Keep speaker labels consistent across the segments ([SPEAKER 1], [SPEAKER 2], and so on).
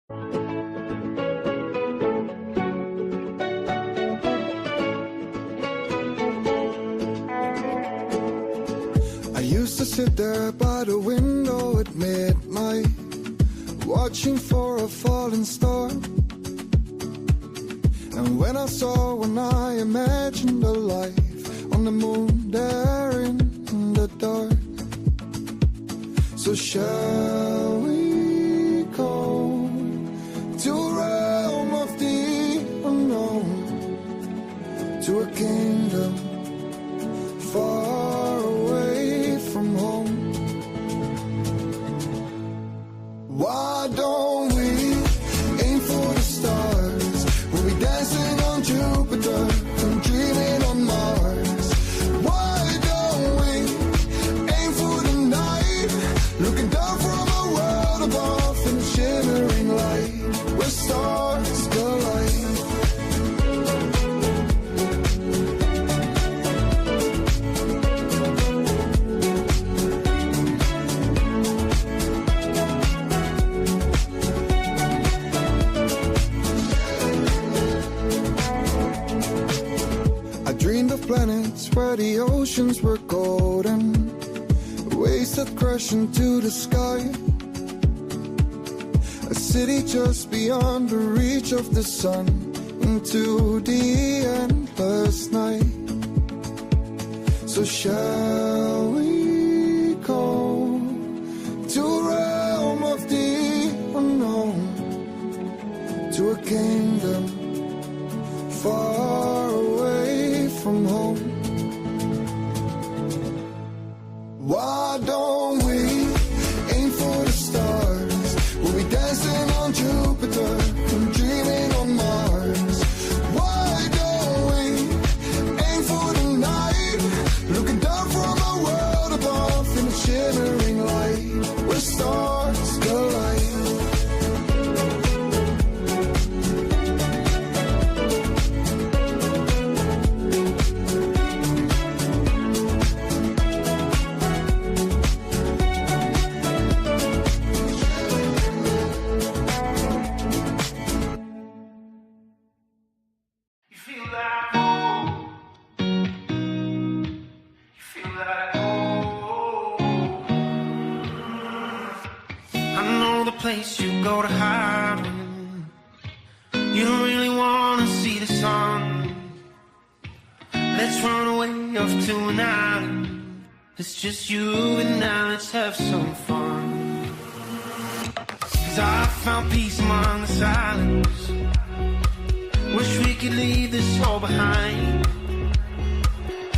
[SPEAKER 1] I used to sit there by the window at midnight, watching for a falling star. And when I saw one, I imagined a life on the moon there in the dark. So shall we go to a realm of the unknown, to a kingdom far away from home? Why don't we aim for the stars? We'll be dancing on Jupiter and dreaming on Mars. Why don't we aim for the night, looking down from a world above in shimmering light, where stars collide? Dreamed of planets where the oceans were golden, waves that crash into the sky, a city just beyond the reach of the sun, into the endless night. So shall we go to a realm of the unknown, to a kingdom far away from home? Why don't we aim for the stars? We'll be dancing on Jupiter and dreaming on Mars. Why don't we aim for the night, looking down from a world above in a shimmering light, where stars collide?
[SPEAKER 2] Place you go to hide when you don't really want to see the sun. Let's run away off to an island. It's just you and I, let's have some fun. 'Cause I found peace among the silence. Wish we could leave this all behind.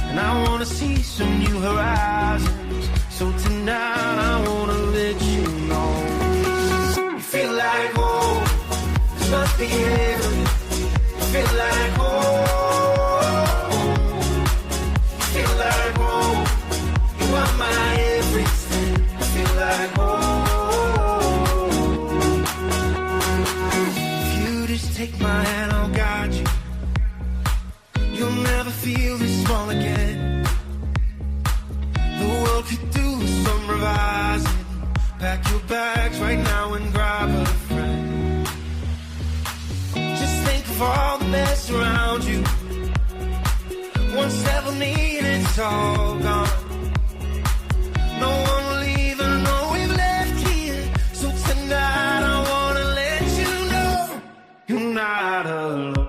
[SPEAKER 2] And I want to see some new horizons. So tonight I want to let you know. Feel like home, this must be heaven. Feel like home, feel like home. You are my everything. Feel like home. If you just take my hand, I'll guide you. You'll never feel this small again. The world could do some revising. Pack your bags right now and grab a friend. Just think of all the mess around you. One step of me and it's all gone. No one will even know we've left here. So tonight I wanna let you know you're not alone.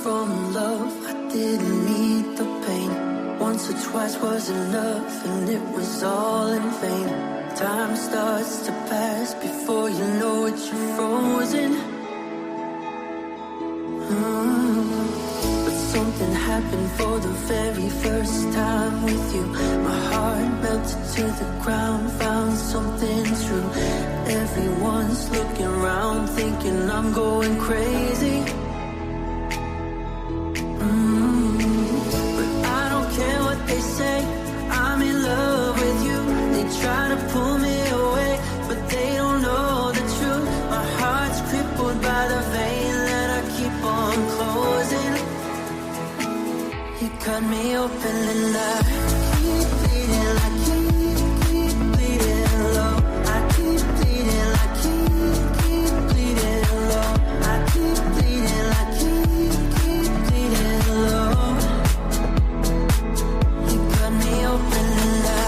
[SPEAKER 3] From in love, I didn't need the pain. Once or twice was enough, and it was all in vain. Time starts to pass before you know it, you're frozen. But something happened for the very first time with you. My heart melted to the ground, found something true. Everyone's looking around, thinking I'm going crazy. But I don't care what they say, I'm in love with you. They try to pull me away, but they don't know the truth. My heart's crippled by the vein that I keep on closing. You cut me open and I keep bleeding, I keep bleeding low. I keep bleeding, I keep bleeding low. I keep bleeding, I keep bleeding low. You cut me open and I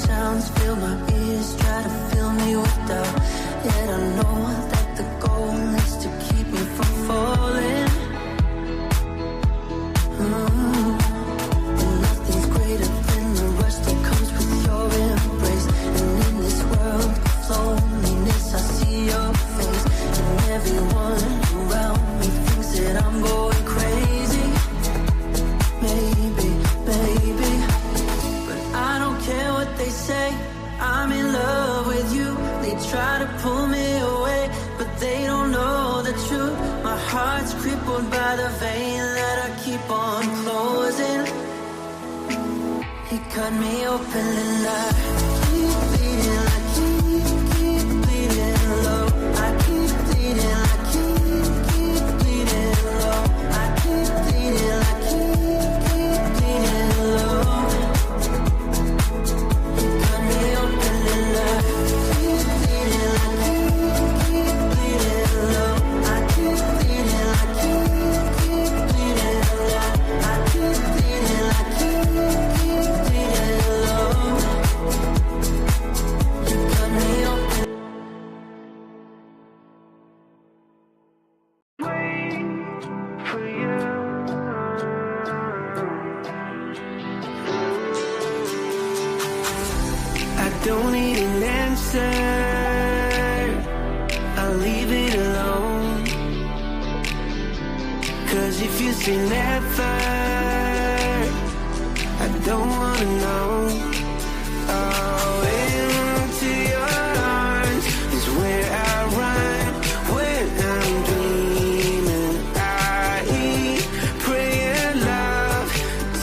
[SPEAKER 3] sounds fill my ears, try to fill me with doubt. Yet I know that the goal is to keep me from falling. And nothing's greater than the rush that comes with your embrace. And in this world of loneliness, I see your face. And everyone around me thinks that I'm going crazy. Maybe, baby, but I don't care what they say, I'm in love with you. They try to pull me away, but they don't know the truth. My heart's crippled by the vein that I keep on closing. He cut me open and I keep bleeding, I keep bleeding low. I keep bleeding, I keep bleeding low. I keep bleeding, I keep bleeding low.
[SPEAKER 2] Don't need an answer, I'll leave it alone. 'Cause if you say never, I don't wanna know. Oh, into your arms is where I run when I'm dreaming. I eat, pray and love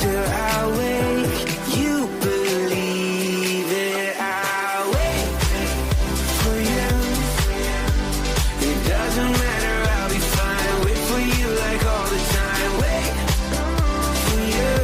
[SPEAKER 2] till I wake. You believe it. I'll wait for you. It doesn't matter, I'll be fine. Wait for you like all the time. Wait for you.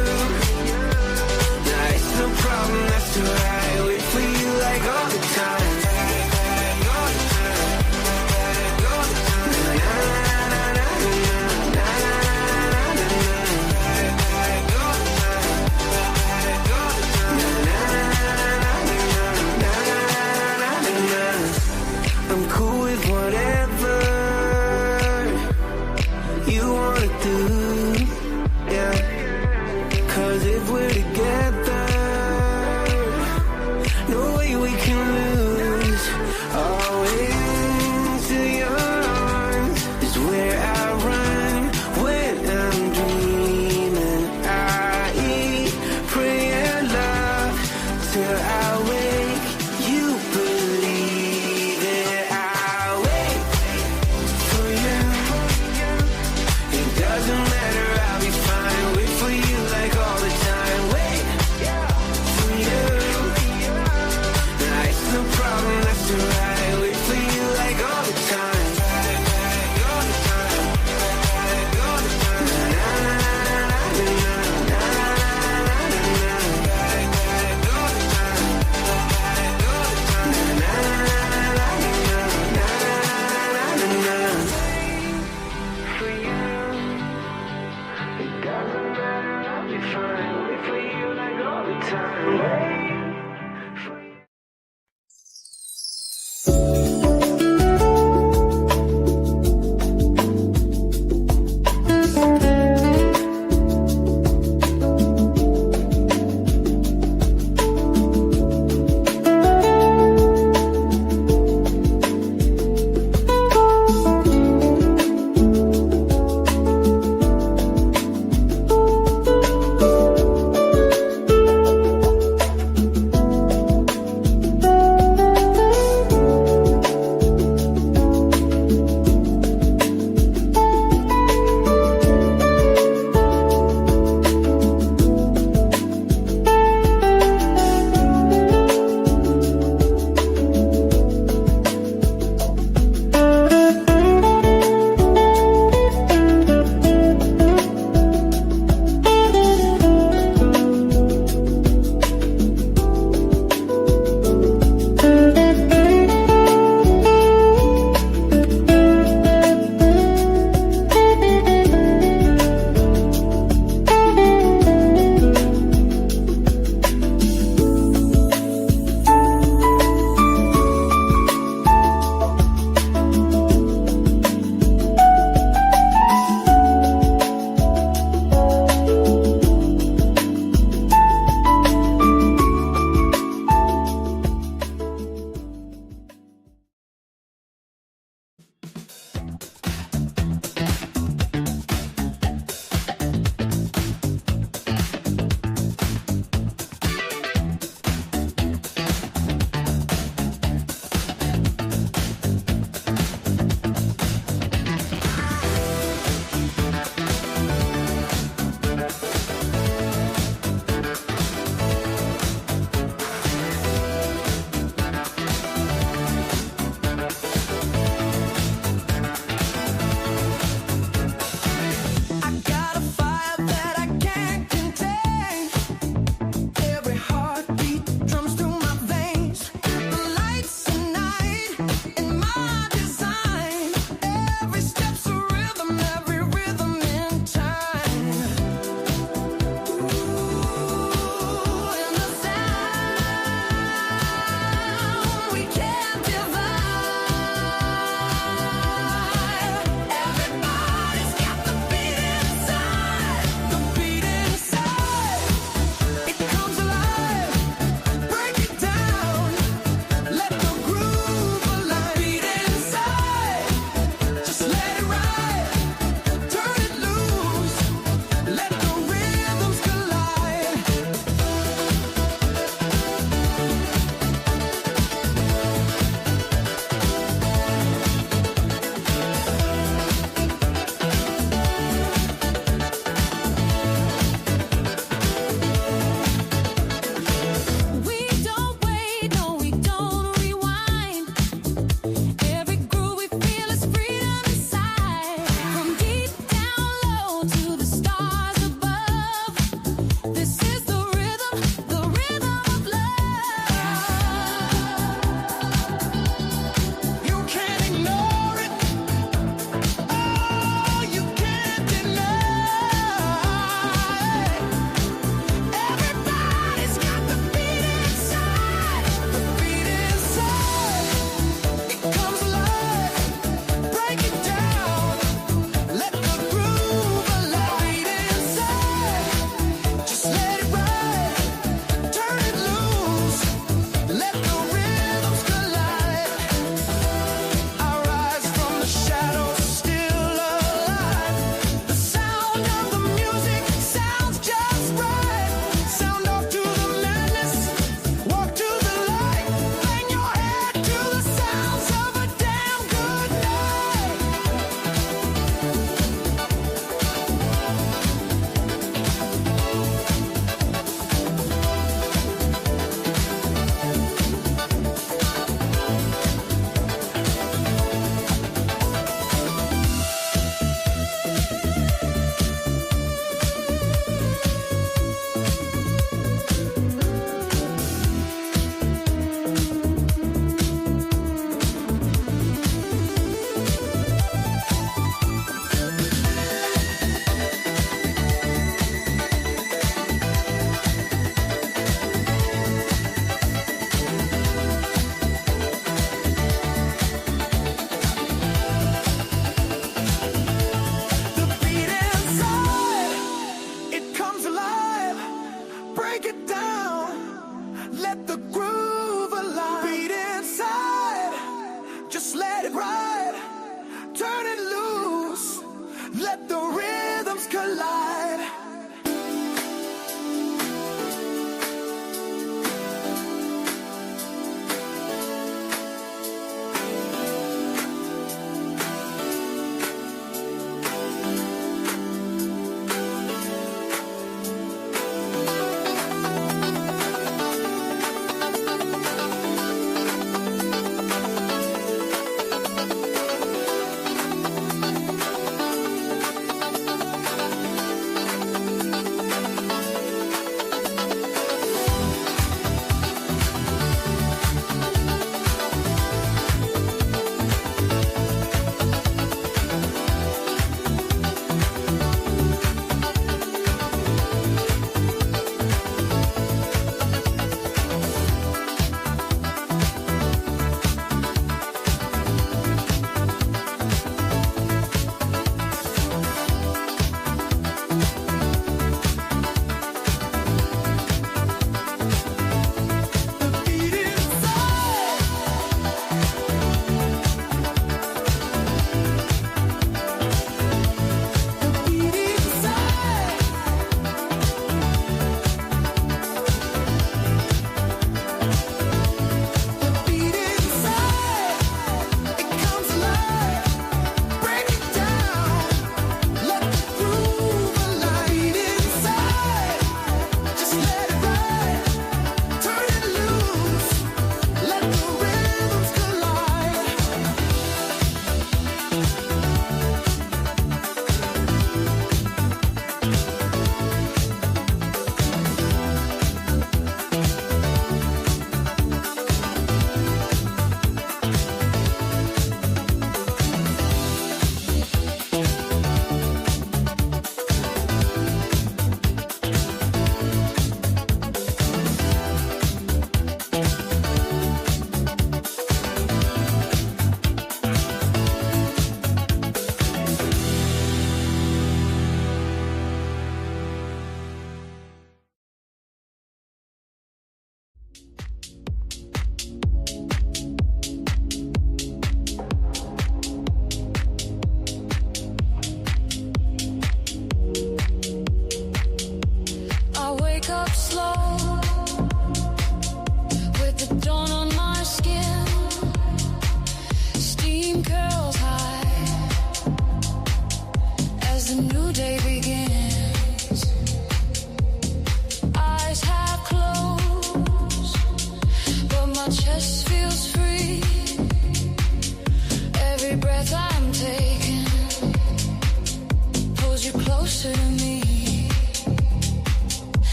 [SPEAKER 1] Let the rhythms collide.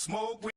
[SPEAKER 4] smoke weed.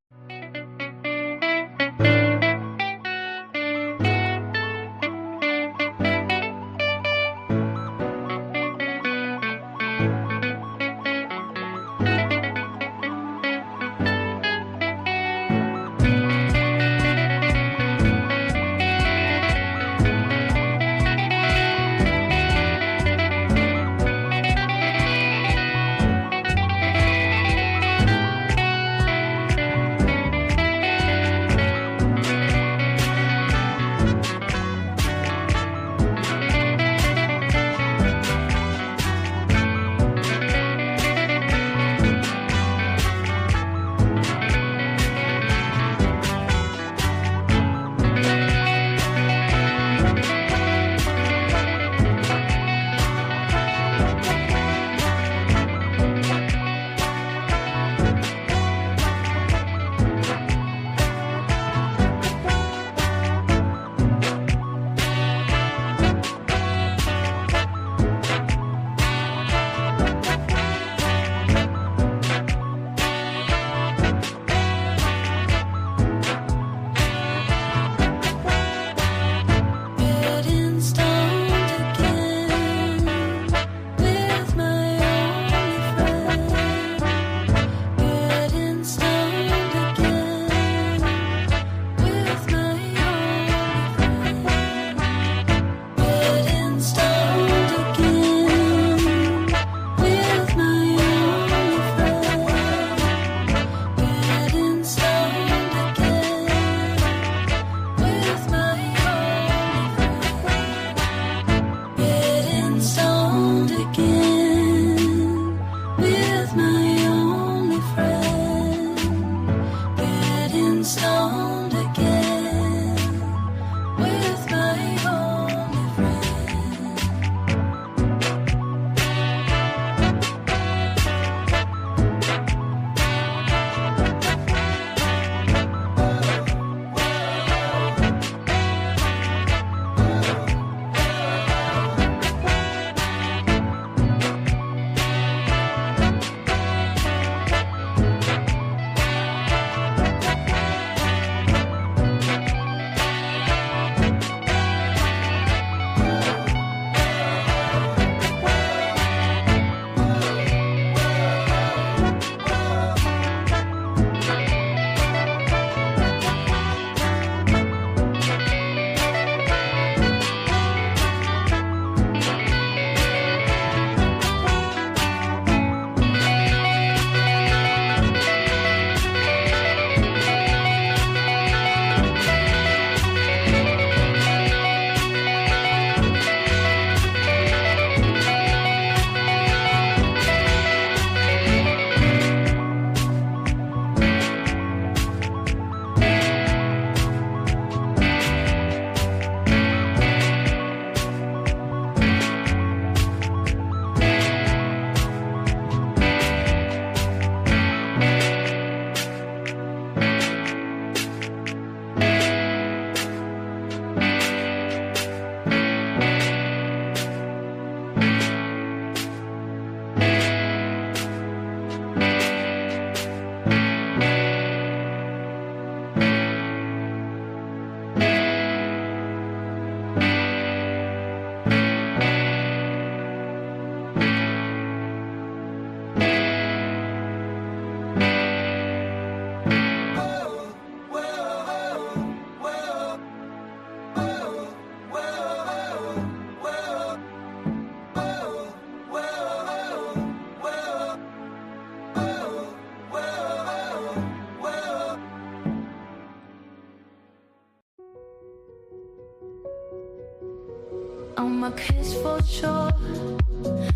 [SPEAKER 3] On my peaceful shore,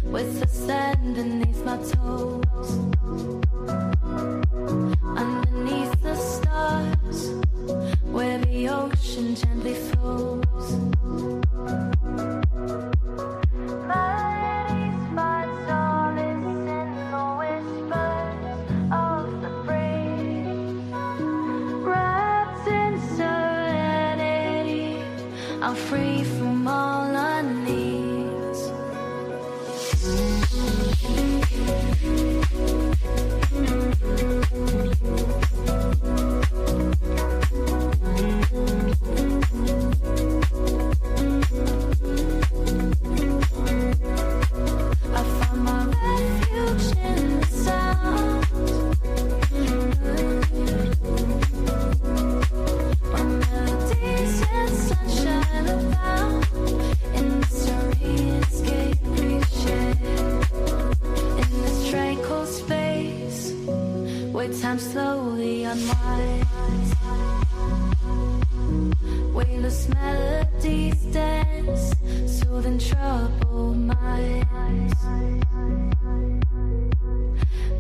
[SPEAKER 3] with the sand beneath my toes, underneath the stars, where the ocean gently flows. Melodies find solace in the whispers of the breeze. Wrapped in serenity, I'm free from all unease. weightless melodies dance, soothing troubled minds.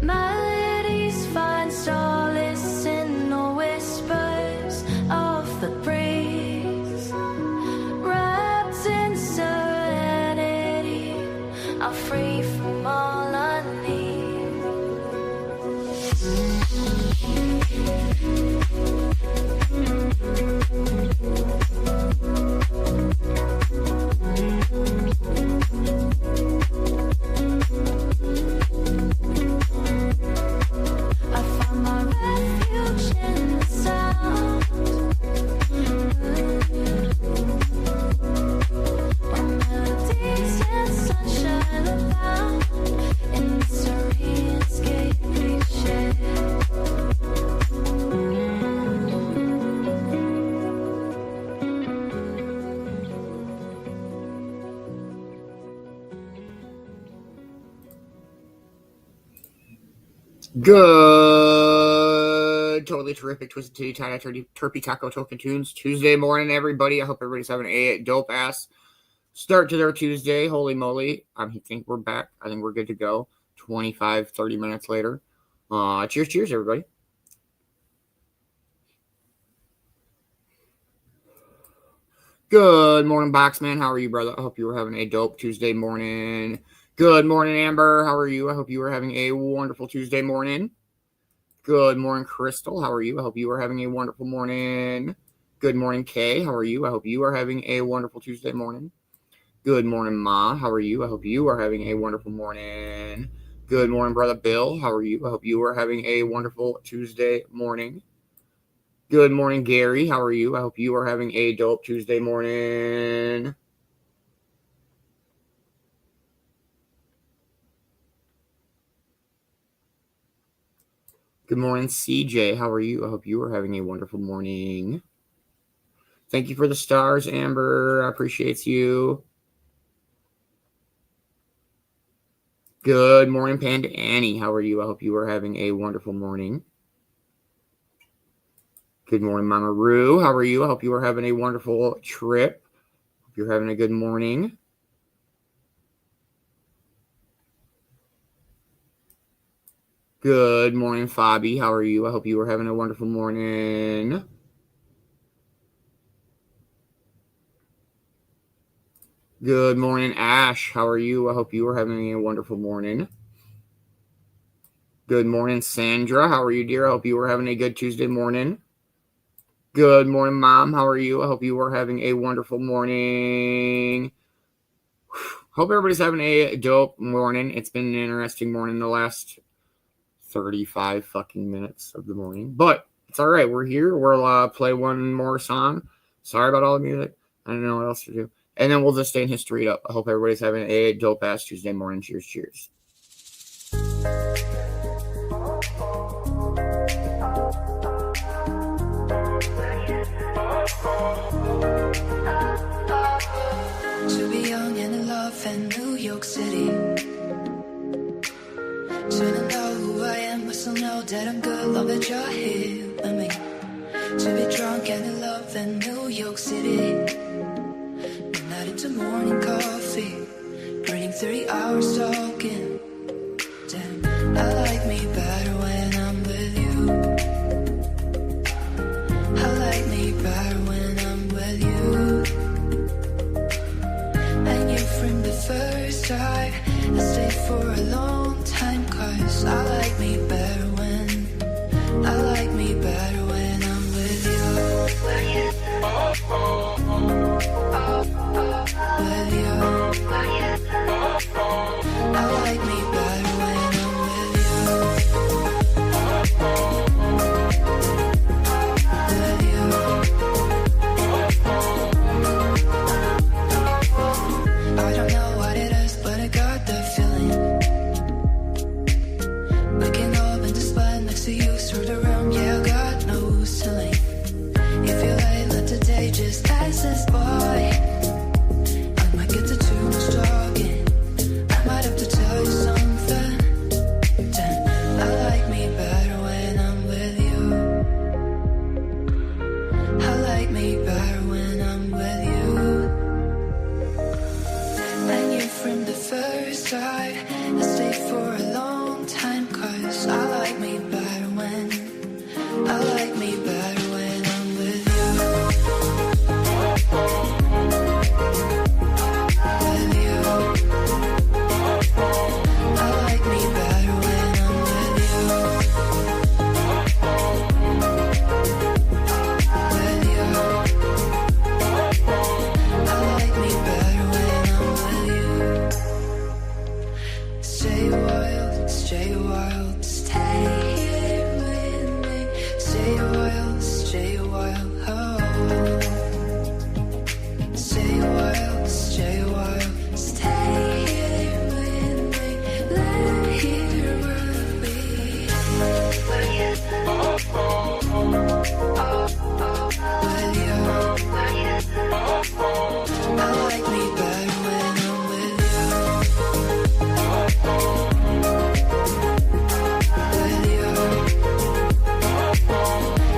[SPEAKER 3] Melodies find solace in the whispers of the breeze. Wrapped in serenity, I'm free from all I need. I find my refuge in the sound. When melodies and sunshine abound in the serene escape we share.
[SPEAKER 4] Good, totally terrific, Twisted Titty, Tie, Turpy Taco Token Tunes. Tuesday morning, everybody. I hope everybody's having a dope ass start to their Tuesday. Holy moly. I think we're back. I think we're good to go. 25, 30 minutes later. Cheers, everybody. Good morning, Boxman. How are you, brother? I hope you were having a dope Tuesday morning. Good morning, Amber. How are you? I hope you were having a wonderful Tuesday morning. Good morning, Crystal. How are you? I hope you are having a wonderful morning. Good morning, Kay. How are you? I hope you are having a wonderful Tuesday morning. Good morning, Ma. How are you? I hope you are having a wonderful morning. Good morning, Brother Bill. How are you? I hope you are having a wonderful Tuesday morning. Good morning, Gary. How are you? I hope you are having a dope Tuesday morning. Good morning, CJ. How are you? I hope you are having a wonderful morning. Thank you for the stars, Amber. I appreciate you. Good morning, Panda Annie. How are you? I hope you are having a wonderful morning. Good morning, Mama Roo. How are you? I hope you are having a wonderful trip. Hope you're having a good morning. Good morning, Fabi. How are you? I hope you are having a wonderful morning. Good morning, Ash. How are you? I hope you are having a wonderful morning. Good morning, Sandra. How are you, dear? I hope you are having a good Tuesday morning. Good morning, Mom. How are you? I hope you are having a wonderful morning. Hope everybody's having a dope morning. It's been an interesting morning the last 35 fucking minutes of the morning. But it's all right. We're here. We'll play one more song. Sorry about all the music. I don't know what else to do. And then we'll just stay in his street up. I hope everybody's having a dope-ass Tuesday morning. Cheers, cheers.
[SPEAKER 3] To be young and in love in New York City. To not know who I am, but still know that I'm good. Love that you're here with me. To be drunk and in love in New York City. Midnight into morning coffee. Burning 30 hours talking. Damn, I like me better when I'm with you. I like me better when I'm with you. I knew from the first time I stayed for a long time, 'cause I like me better when I'm with you. With you. I like me better when I'm with you. With you. I don't know what it is, but I got the feeling. Waking up in the spot next to you, through the room, yeah, I got no ceiling. If you like, let the day just passes by. I might get to too much talking. I might have to tell you something. Damn, I like me better when I'm with you. I like me better when side. I stay for a long time, 'cause I like me better when I like me better when I'm with you. With you. I like me better when I'm with you. With you. I like me better when I'm with you. Stay wild, stay wild, stay here with me. Stay wild, oh. Stay wild, stay here with me. Let here with me. With you. I like me better when I'm with you. With you.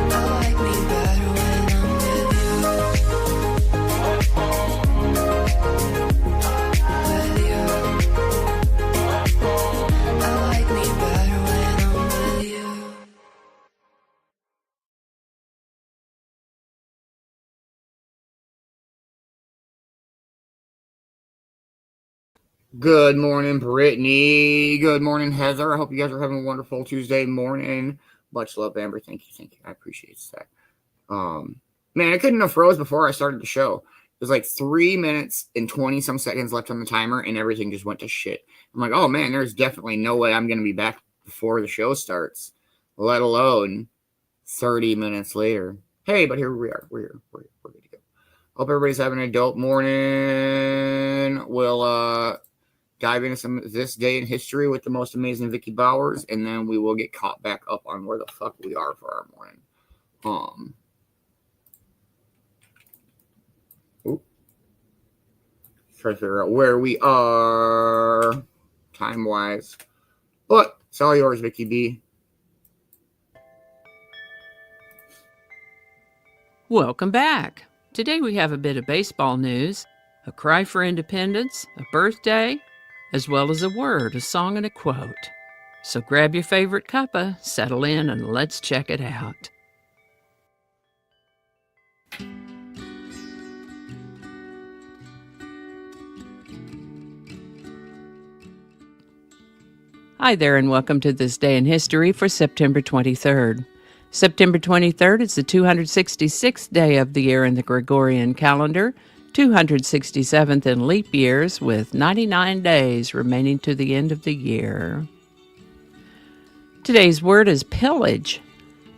[SPEAKER 3] I like me better when I'm with you. With you. I like me better when I'm with you.
[SPEAKER 4] Good morning, Brittany. Good morning, Heather. I hope you guys are having a wonderful Tuesday morning. Much love, Amber. Thank you. I appreciate that. Man, I couldn't have froze before I started the show. There's like 3 minutes and 20 some seconds left on the timer, and everything just went to shit. I'm like, oh man, there's definitely no way I'm going to be back before the show starts, let alone 30 minutes later. Hey, but here we are. We're here. We're good to go. Hope everybody's having a dope morning. We'll dive into some this day in history with the most amazing Vicki Bowers, and then we will get caught back up on where the fuck we are for our morning. Try to figure out where we are time-wise. But it's all yours, Vicki B.
[SPEAKER 5] Welcome back. Today we have a bit of baseball news, a cry for independence, a birthday, as well as a word, a song, and a quote. So grab your favorite cuppa, settle in, and let's check it out. Hi there, and welcome to This Day in History for September 23rd. September 23rd is the 266th day of the year in the Gregorian calendar, 267th in leap years, with 99 days remaining to the end of the year. Today's word is pillage.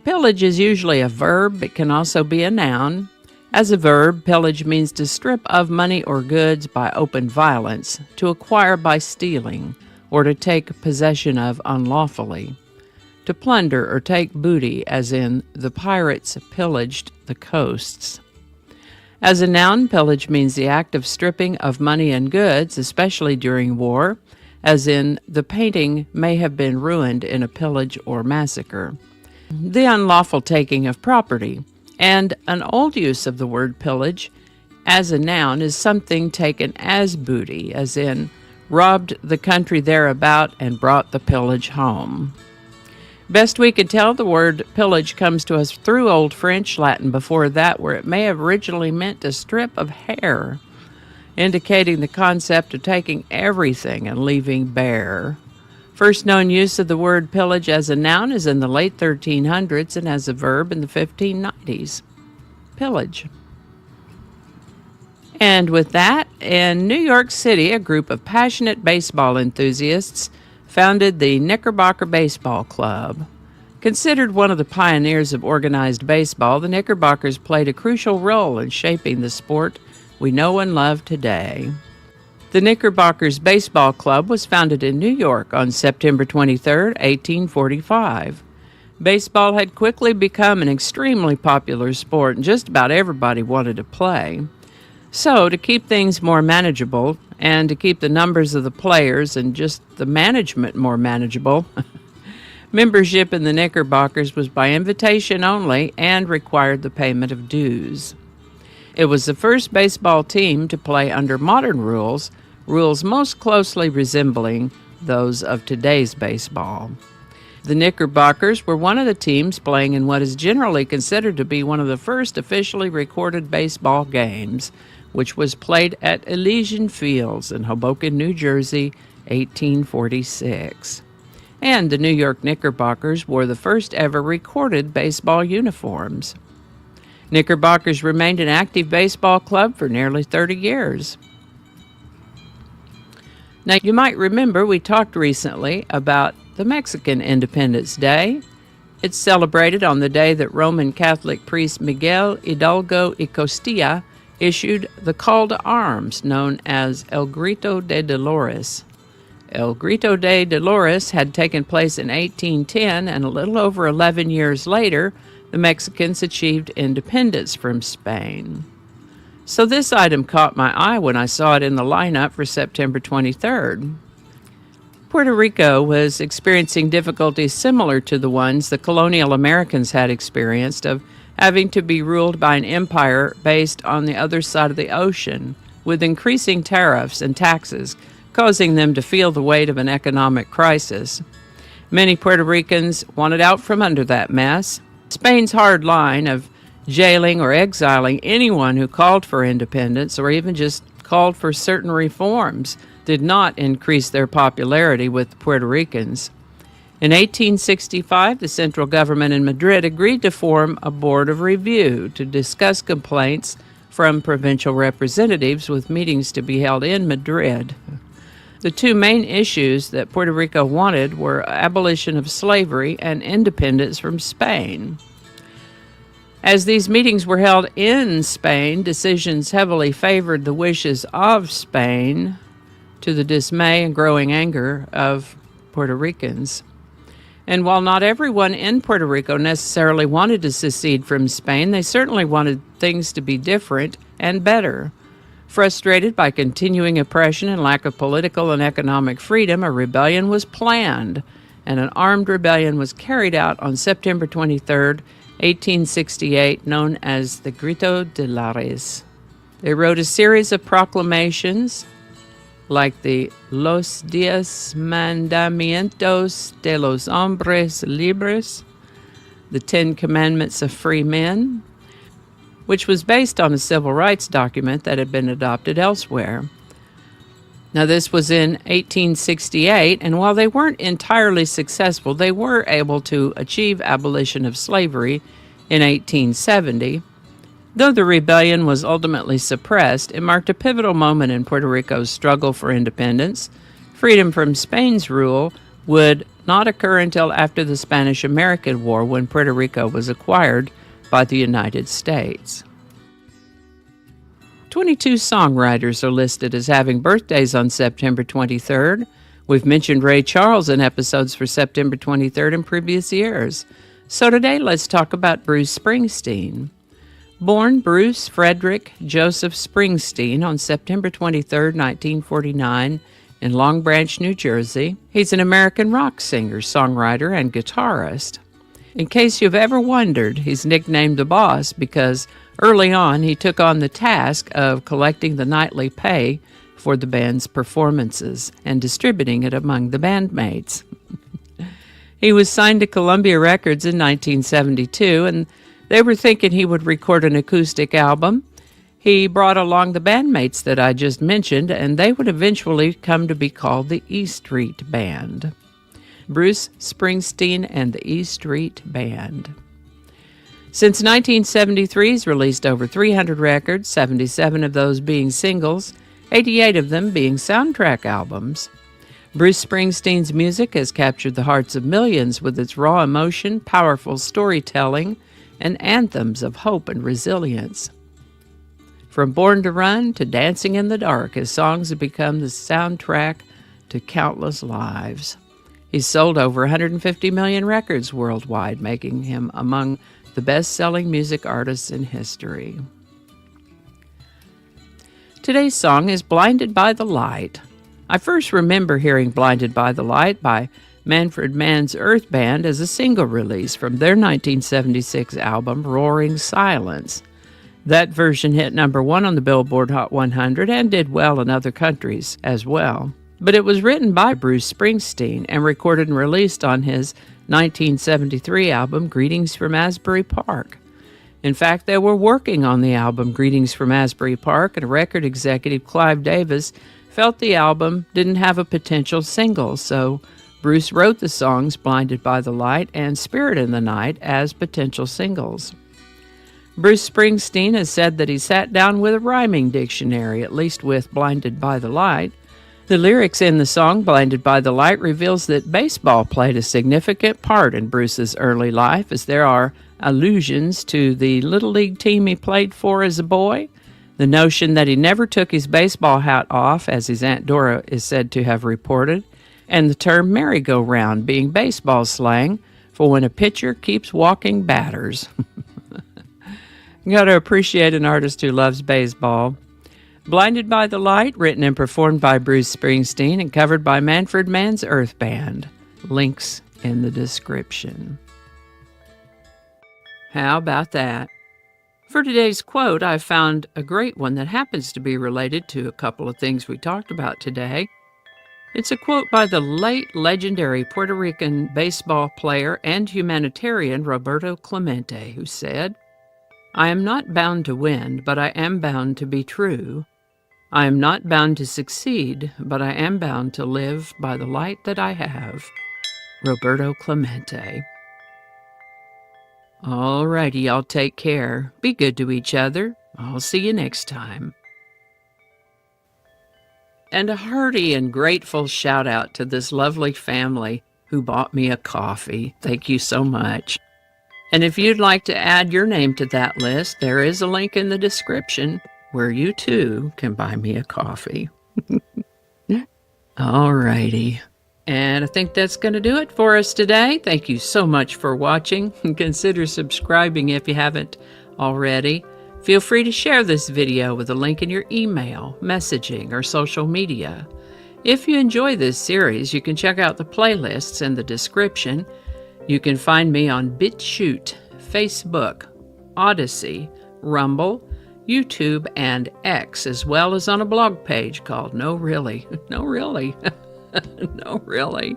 [SPEAKER 5] Pillage is usually a verb, but can also be a noun. As a verb, pillage means to strip of money or goods by open violence, to acquire by stealing, or to take possession of unlawfully. To plunder or take booty, as in, the pirates pillaged the coasts. As a noun, pillage means the act of stripping of money and goods, especially during war, as in, the painting may have been ruined in a pillage or massacre. The unlawful taking of property. And an old use of the word pillage as a noun is something taken as booty, as in, robbed the country thereabout and brought the pillage home. Best we can tell, the word pillage comes to us through Old French, Latin before that, where it may have originally meant to strip of hair, indicating the concept of taking everything and leaving bare. First known use of the word pillage as a noun is in the late 1300s and as a verb in the 1590s. Pillage. And with that, in New York City, a group of passionate baseball enthusiasts founded the Knickerbocker Baseball Club. Considered one of the pioneers of organized baseball, the Knickerbockers played a crucial role in shaping the sport we know and love today. The Knickerbockers Baseball Club was founded in New York on September 23, 1845. Baseball had quickly become an extremely popular sport, and just about everybody wanted to play. So, to keep things more manageable, and to keep the numbers of the players and just the management more manageable, membership in the Knickerbockers was by invitation only and required the payment of dues. It was the first baseball team to play under modern rules, rules most closely resembling those of today's baseball. The Knickerbockers were one of the teams playing in what is generally considered to be one of the first officially recorded baseball games, which was played at Elysian Fields in Hoboken, New Jersey, 1846. And the New York Knickerbockers wore the first ever recorded baseball uniforms. Knickerbockers remained an active baseball club for nearly 30 years. Now, you might remember we talked recently about the Mexican Independence Day. It's celebrated on the day that Roman Catholic priest Miguel Hidalgo y Costilla issued the call to arms known as El Grito de Dolores. El Grito de Dolores had taken place in 1810, and a little over 11 years later, the Mexicans achieved independence from Spain. So this item caught my eye when I saw it in the lineup for September 23rd. Puerto Rico was experiencing difficulties similar to the ones the colonial Americans had experienced of having to be ruled by an empire based on the other side of the ocean, with increasing tariffs and taxes causing them to feel the weight of an economic crisis. Many Puerto Ricans wanted out from under that mess. Spain's hard line of jailing or exiling anyone who called for independence or even just called for certain reforms did not increase their popularity with Puerto Ricans. In 1865, the central government in Madrid agreed to form a board of review to discuss complaints from provincial representatives, with meetings to be held in Madrid. The two main issues that Puerto Rico wanted were abolition of slavery and independence from Spain. As these meetings were held in Spain, decisions heavily favored the wishes of Spain, to the dismay and growing anger of Puerto Ricans. And while not everyone in Puerto Rico necessarily wanted to secede from Spain, they certainly wanted things to be different and better. Frustrated by continuing oppression and lack of political and economic freedom, a rebellion was planned, and an armed rebellion was carried out on September 23, 1868, known as the Grito de Lares. They wrote a series of proclamations, like the Los 10 Mandamientos de los Hombres Libres, the 10 Commandments of Free Men, which was based on a civil rights document that had been adopted elsewhere. Now, this was in 1868, and while they weren't entirely successful, they were able to achieve abolition of slavery in 1870. Though the rebellion was ultimately suppressed, it marked a pivotal moment in Puerto Rico's struggle for independence. Freedom from Spain's rule would not occur until after the Spanish-American War, when Puerto Rico was acquired by the United States. 22 songwriters are listed as having birthdays on September 23rd. We've mentioned Ray Charles in episodes for September 23rd in previous years. So today, let's talk about Bruce Springsteen. Born Bruce Frederick Joseph Springsteen on September 23, 1949, in Long Branch, New Jersey, he's an American rock singer, songwriter, and guitarist. In case you've ever wondered, he's nicknamed the Boss because early on he took on the task of collecting the nightly pay for the band's performances and distributing it among the bandmates. He was signed to Columbia Records in 1972, and they were thinking he would record an acoustic album. He brought along the bandmates that I just mentioned, and they would eventually come to be called the E Street Band. Bruce Springsteen and the E Street Band. Since 1973, he's released over 300 records, 77 of those being singles, 88 of them being soundtrack albums. Bruce Springsteen's music has captured the hearts of millions with its raw emotion, powerful storytelling, and anthems of hope and resilience. From Born to Run to Dancing in the Dark, his songs have become the soundtrack to countless lives. He's sold over 150 million records worldwide, making him among the best-selling music artists in history. Today's song is Blinded by the Light. I first remember hearing Blinded by the Light by Manfred Mann's Earth Band as a single release from their 1976 album, Roaring Silence. That version hit number 1 on the Billboard Hot 100 and did well in other countries as well. But it was written by Bruce Springsteen and recorded and released on his 1973 album, Greetings from Asbury Park. In fact, they were working on the album Greetings from Asbury Park, and record executive Clive Davis felt the album didn't have a potential single, so Bruce wrote the songs Blinded by the Light and Spirit in the Night as potential singles. Bruce Springsteen has said that he sat down with a rhyming dictionary, at least with Blinded by the Light. The lyrics in the song Blinded by the Light reveals that baseball played a significant part in Bruce's early life, as there are allusions to the Little League team he played for as a boy, the notion that he never took his baseball hat off, as his Aunt Dora is said to have reported, and the term merry-go-round being baseball slang for when a pitcher keeps walking batters. You got to appreciate an artist who loves baseball. Blinded by the Light, written and performed by Bruce Springsteen and covered by Manfred Mann's Earth Band. Links in the description. How about that? For today's quote, I found a great one that happens to be related to a couple of things we talked about today. It's a quote by the late legendary Puerto Rican baseball player and humanitarian Roberto Clemente, who said, "I am not bound to win, but I am bound to be true. I am not bound to succeed, but I am bound to live by the light that I have." Roberto Clemente. All righty, y'all take care. Be good to each other. I'll see you next time. And a hearty and grateful shout out to this lovely family who bought me a coffee. Thank you so much. And if you'd like to add your name to that list, there is a link in the description where you too can buy me a coffee. All righty. And I think that's going to do it for us today. Thank you so much for watching. Consider subscribing if you haven't already. Feel free to share this video with a link in your email, messaging, or social media. If you enjoy this series, you can check out the playlists in the description. You can find me on BitChute, Facebook, Odyssey, Rumble, YouTube, and X, as well as on a blog page called No Really. No Really. No Really.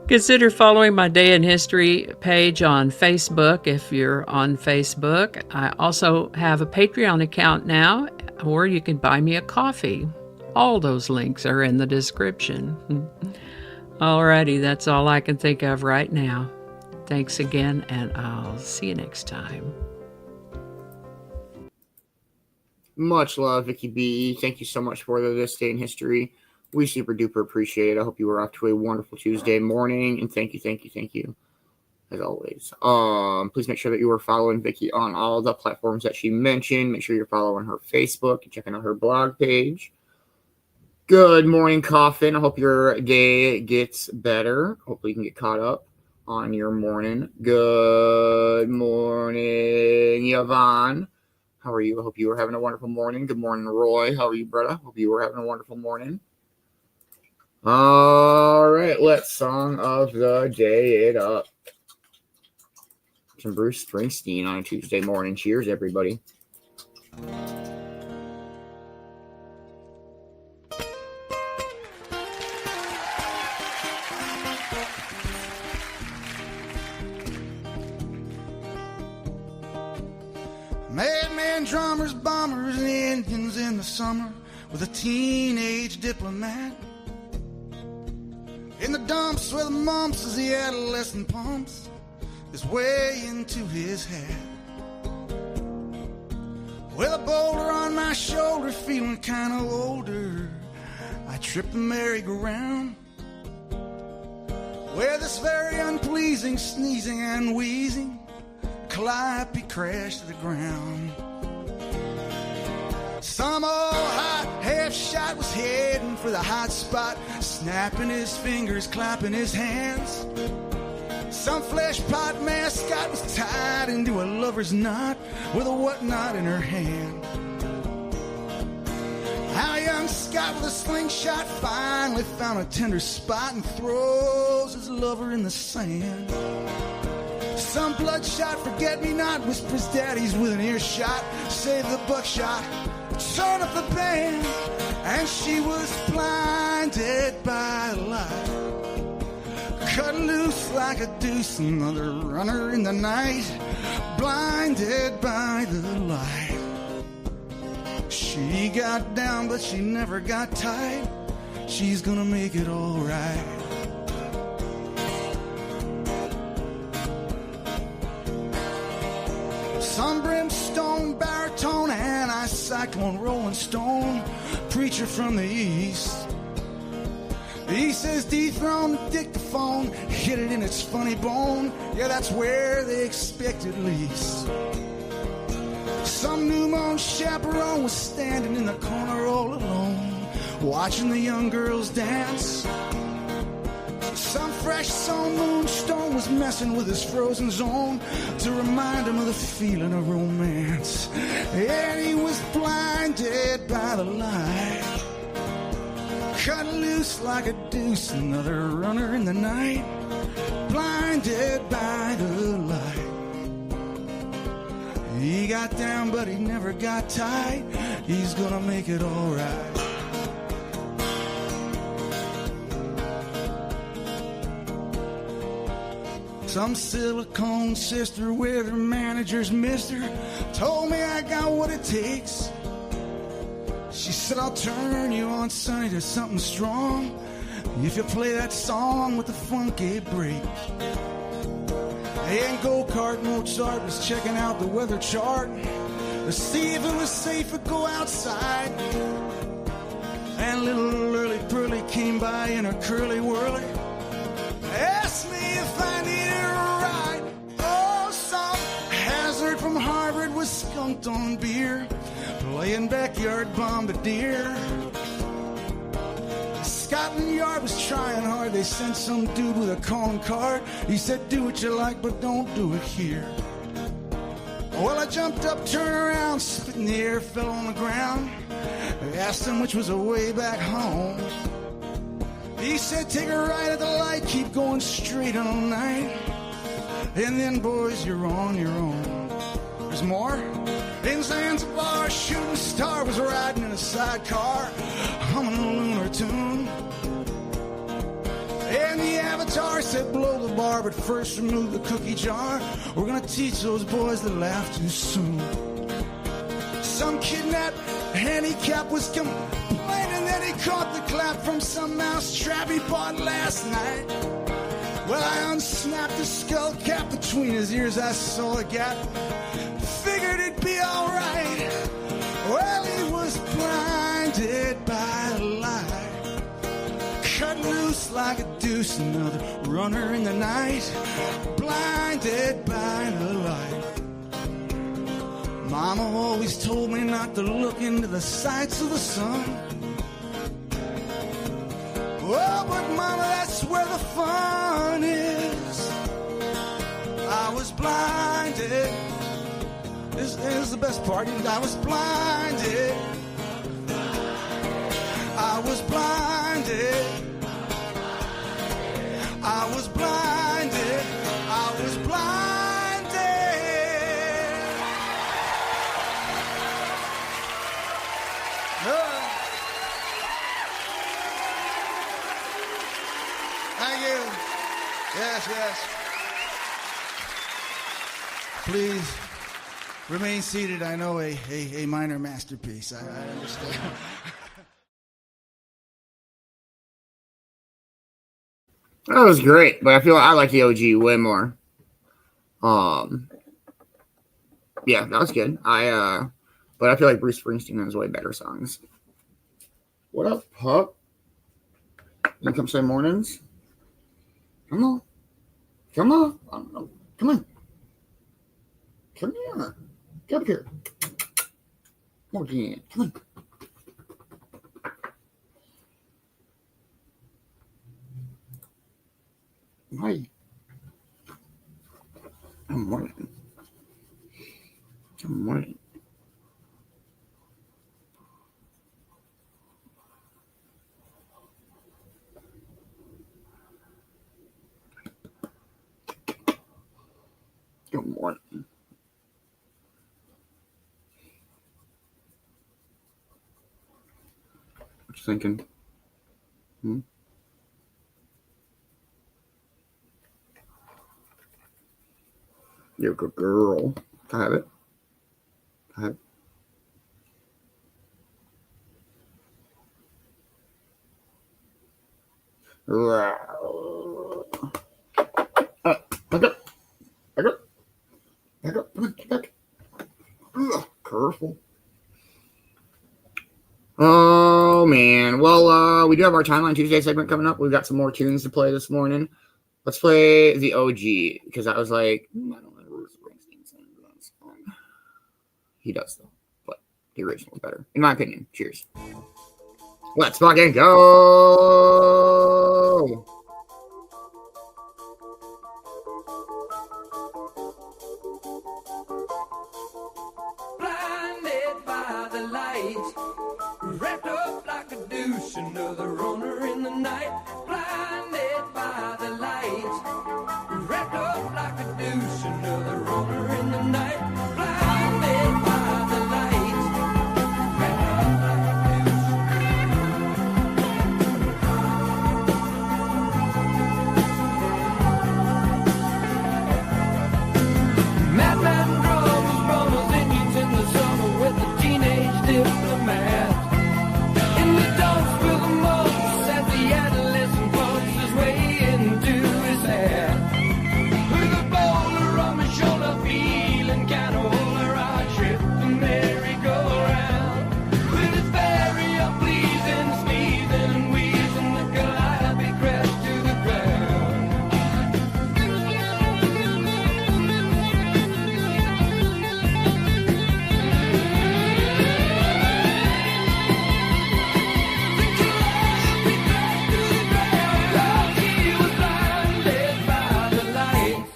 [SPEAKER 5] Consider following my Day in History page on Facebook if you're on Facebook. I also have a Patreon account now, or you can buy me a coffee. All those links are in the description. Alrighty, that's all I can think of right now. Thanks again, and I'll see you next time.
[SPEAKER 4] Much love, Vicki B. Thank you so much for this day in history. We super duper appreciate it. I hope you were off to a wonderful Tuesday morning, and thank you, as always. Please make sure that you are following Vicki on all the platforms that she mentioned. Make sure you're following her Facebook and checking out her blog page. Good morning, Coffin. I hope your day gets better. Hopefully you can get caught up on your morning. Good morning, Yvonne. How are you? I hope you are having a wonderful morning. Good morning, Roy. How are you, brother? Hope you are having a wonderful morning. All right, let's song of the day it up. Some Bruce Springsteen on a Tuesday morning. Cheers, everybody.
[SPEAKER 1] Madman drummers, bombers, and Indians in the summer with a teenage diplomat. In the dumps where the mumps as the adolescent pumps his way into his hat. With a boulder on my shoulder, feeling kind of older, I tripped the merry-go-round, where this very unpleasing sneezing and wheezing calliope crashed to the ground. Some old hot half-shot was heading for the hot spot, snapping his fingers, clapping his hands. Some flesh pot mascot was tied into a lover's knot with a whatnot in her hand. Our young Scot with a slingshot finally found a tender spot and throws his lover in the sand. Some bloodshot forget-me-not whispers daddy's within earshot. Save the buckshot, turn up the band, and she was blinded by the light. Cut loose like a deuce, another runner in the night, blinded by the light. She got down, but she never got tight. She's gonna make it all right. Some brimstone, baritone, anti-cyclone, rolling stone, preacher from the east. He says dethrone the dictaphone, hit it in its funny bone. Yeah, that's where they expect it least. Some new moon chaperone was standing in the corner all alone, watching the young girls dance. Some fresh sown moonstone was messing with his frozen zone to remind him of the feeling of romance. And he was blinded by the light. Cut loose like a deuce, another runner in the night, blinded by the light. He got down, but he never got tight. He's gonna make it all right. Some silicone sister with her manager's mister told me I got what it takes. She said, I'll turn you on, Sonny, to something strong if you play that song with the funky break. And go-kart Mozart was checking out the weather chart to see if it was safe to go outside. And little Early Pearly came by in her curly whirly, asked me if I needed a ride. Oh, some hazard from Harvard was skunked on beer, playing backyard bombardier. Scotland Yard was trying hard. They sent some dude with a calling card. He said, do what you like, but don't do it here. Well, I jumped up, turned around, spit in the air, fell on the ground. I asked him which was the way back home. He said, take a right at the light, keep going straight all night, and then, boys, you're on your own. There's more. In Zanzibar, a shooting star was riding in a sidecar, humming a lunar tune. And the avatar said, blow the bar, but first remove the cookie jar. We're gonna teach those boys that laugh too soon. Some kidnapped handicap was complaining that he caught the clap from some mousetrap he bought last night. Well, I unsnapped the skull cap between his ears. I saw a gap, figured it'd be all right. Well, he was blinded by the light, cut loose like a deuce, another runner in the night, blinded by the light. Mama always told me not to look into the sights of the sun. Oh, but Mama, that's where the fun is. I was blinded. This is the best part. I was blinded. I was blinded. I was blinded. I was blinded. Thank you. Yes, yes. Please remain seated. I know a minor masterpiece. I understand.
[SPEAKER 4] That was great, but I feel like I like the OG way more. Yeah, that was good. But I feel like Bruce Springsteen has way better songs. What up, pup? You come say mornings? Come on. Come on. Come on. Come here. Get up here. Come on. Come on. Hi. Good morning. Good morning. Just thinking. You're a good girl. Can I have it? Can I have it? Careful. Oh man. Well, we do have our Timeline Tuesday segment coming up. We've got some more tunes to play this morning. Let's play the OG because I was like, I don't know Bruce Springsteen sings that song. He does though, but the original is better, in my opinion. Cheers. Let's fucking go.
[SPEAKER 2] Blinded by the lights, wrapped up like a douche, another runner in the night. Blinded by the lights, wrapped up like a douche, another runner in the night. Blinded by the lights, wrapped up like a douche. Madman drums, runners, Indians in the summer with the teenage diplomat. In the dumps with the mumps as the adolescent pumps his way into his hair. With a boulder on my shoulder, feeling kinda older, I trip the merry-go-round. With his very unpleasing sneezing and wheezing, the calliope crashed to the ground. He was blinded by the lights,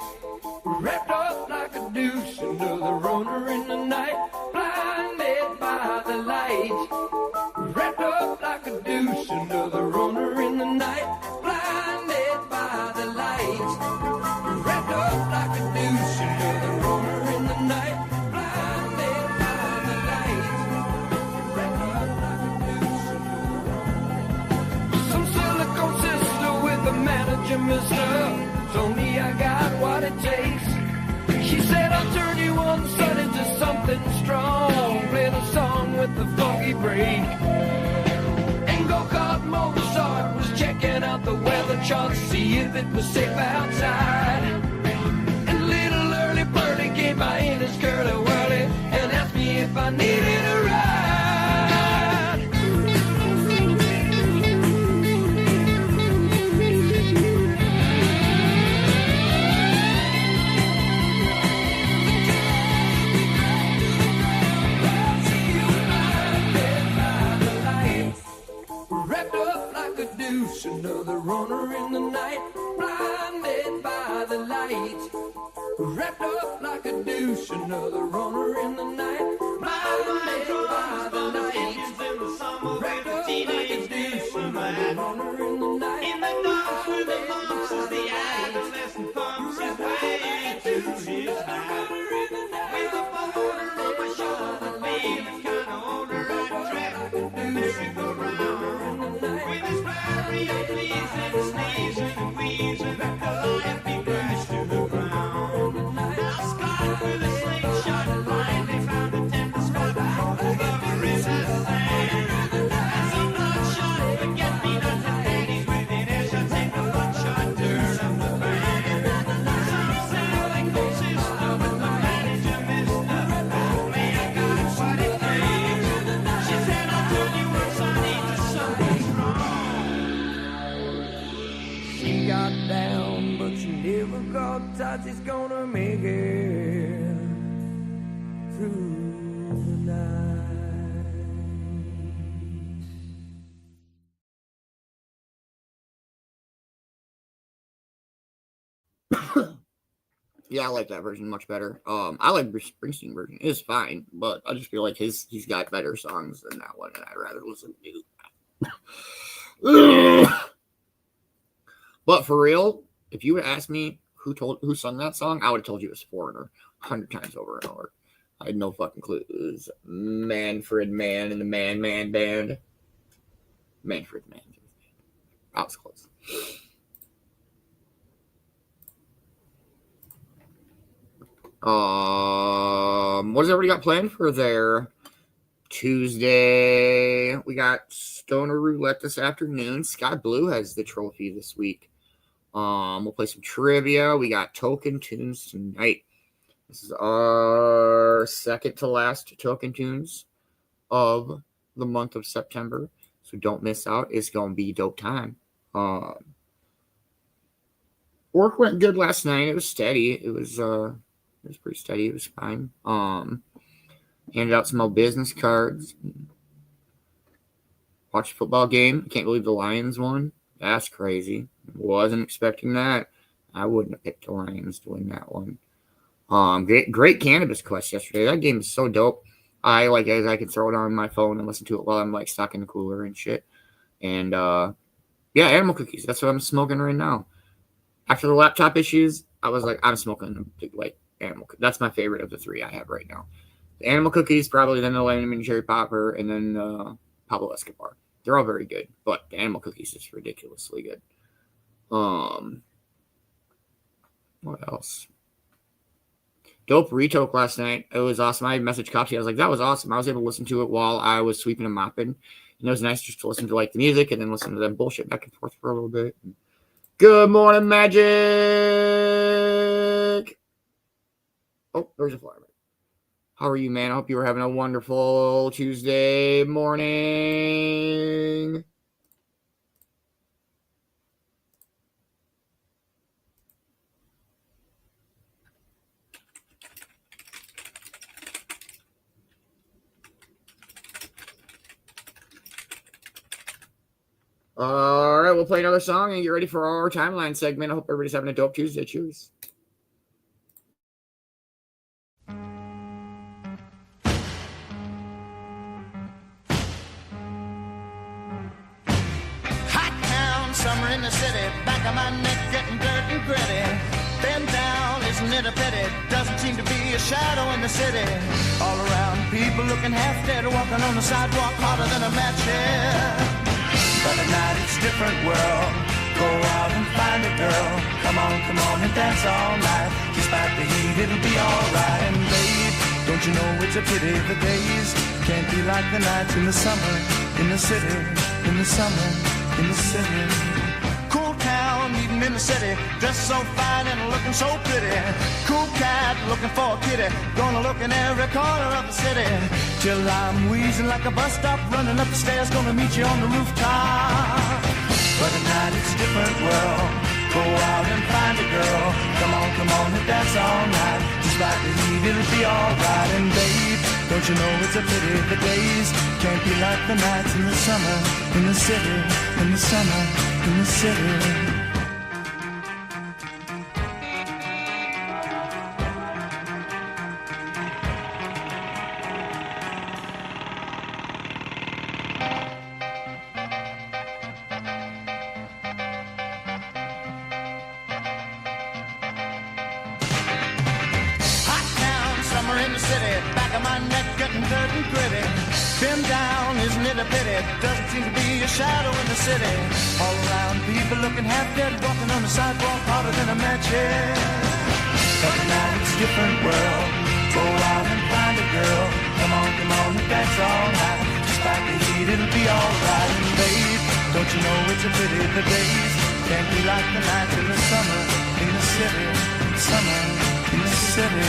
[SPEAKER 2] wrapped up like a douche, another runner in the night. Blinded by the lights, wrapped up like a douche, another runner in the night. Blinded by the lights, wrapped up like a douche, another runner in the night. Blinded by the lights, wrapped up like a douche, another runner. Some silicone sister with a manager, mister, told me I got what it takes. She said I'll turn you on sun into something strong. Played a song with the funky break. And go-kart Mozart was checking out the weather chart, see if it was safe outside. And little early birdie came by in his curly whirly and asked me if I needed a ride. Wrapped up like a douche, another runner in the night. Blinded by the lights, wrapped up like a douche, another runner in the night. Blinded by the lights, wrapped up like a douche, another runner in the night. In the dark with the lumps as the adolescent pumps his way to his night. With a boulder on my shoulder, feeling kinda older, I trip the merry-go-round. With his very unpleasing sneezing and wheezing, the calliope crashed to the ground. Now Scott with a slingshot blindly found a tender spot over his sand. And some bloodshot forget-me-nots and ladies with inertia take the bloodshot turn of the fan. Some silicone sister with the manager, mister, told me I got what it takes. She said I'll turn you on sunny to something strong. She got down, but she never got tight. She's gonna make it through the night.
[SPEAKER 4] Yeah, I like that version much better. I like Bruce Springsteen version. It's fine, but I just feel like he's got better songs than that one, and I'd rather listen to. But for real, if you would ask me who sung that song, I would have told you it was Foreigner 100 times over and over. I had no fucking clue. It was Manfred Mann and the Man Man Band. Manfred. I was close. What does everybody got planned for their Tuesday? We got Stoner Roulette this afternoon. Sky Blue has the trophy this week. We'll play some trivia. We got token tunes tonight. This is our second to last token tunes of the month of September. So don't miss out. It's going to be dope time. Work went good last night. It was steady. It was pretty steady. It was fine. Handed out some old business cards. Watched a football game. Can't believe the Lions won. That's crazy. Wasn't expecting that. I wouldn't have picked the Lions to win that one. Great Cannabis Quest yesterday. That game is so dope. I can throw it on my phone and listen to it while I'm like stocking the cooler and shit. And yeah, animal cookies. That's what I'm smoking right now. After the laptop issues, I was like, I'm smoking like animal. That's my favorite of the three I have right now. The animal cookies, probably, then the lemon cherry popper, and then Pablo Escobar. They're all very good, but the animal cookies is ridiculously good. What else? Dope retoke last night. It was awesome. I messaged Copsy. I was like, that was awesome. I was able to listen to it while I was sweeping and mopping. And it was nice just to listen to like the music and then listen to them bullshit back and forth for a little bit. Good morning, Magic. Oh, there's a flower. How are you, man? I hope you were having a wonderful Tuesday morning. All right, we'll play another song and get ready for our timeline segment. I hope everybody's having a dope Tuesday. Cheers.
[SPEAKER 2] Hot town, summer in the city, back of my neck getting dirt and gritty. Bend down, isn't it a pity? Doesn't seem to be a shadow in the city. All around, people looking half dead, walking on the sidewalk harder than a match here. But at night it's a different world. Go out and find a girl. Come on and dance all night. Despite the heat, it'll be alright. And babe, don't you know it's a pity the days can't be like the nights in the summer, in the city, in the summer, in the city. Cool town, meeting in the city, dressed so fine and looking so pretty. Cool cat, looking for a kitty, gonna look in every corner of the city. Till I'm wheezing like a bus stop, running up the stairs, gonna meet you on the rooftop. But at night it's a different world. Go out and find a girl. Come on and dance all night. Despite the heat, it'll be alright. And babe, don't you know it's a pity the days can't be like the nights in the summer, in the city, in the summer, in the city. Shadow in the city, all around people looking half dead, walking on the sidewalk harder than a match here. But tonight it's a different world. Go out and find a girl. Come on and dance all night. Despite the heat, it'll be alright. And babe, don't you know it's a pity the days can't be like the nights in the summer, in the city, summer, in the city.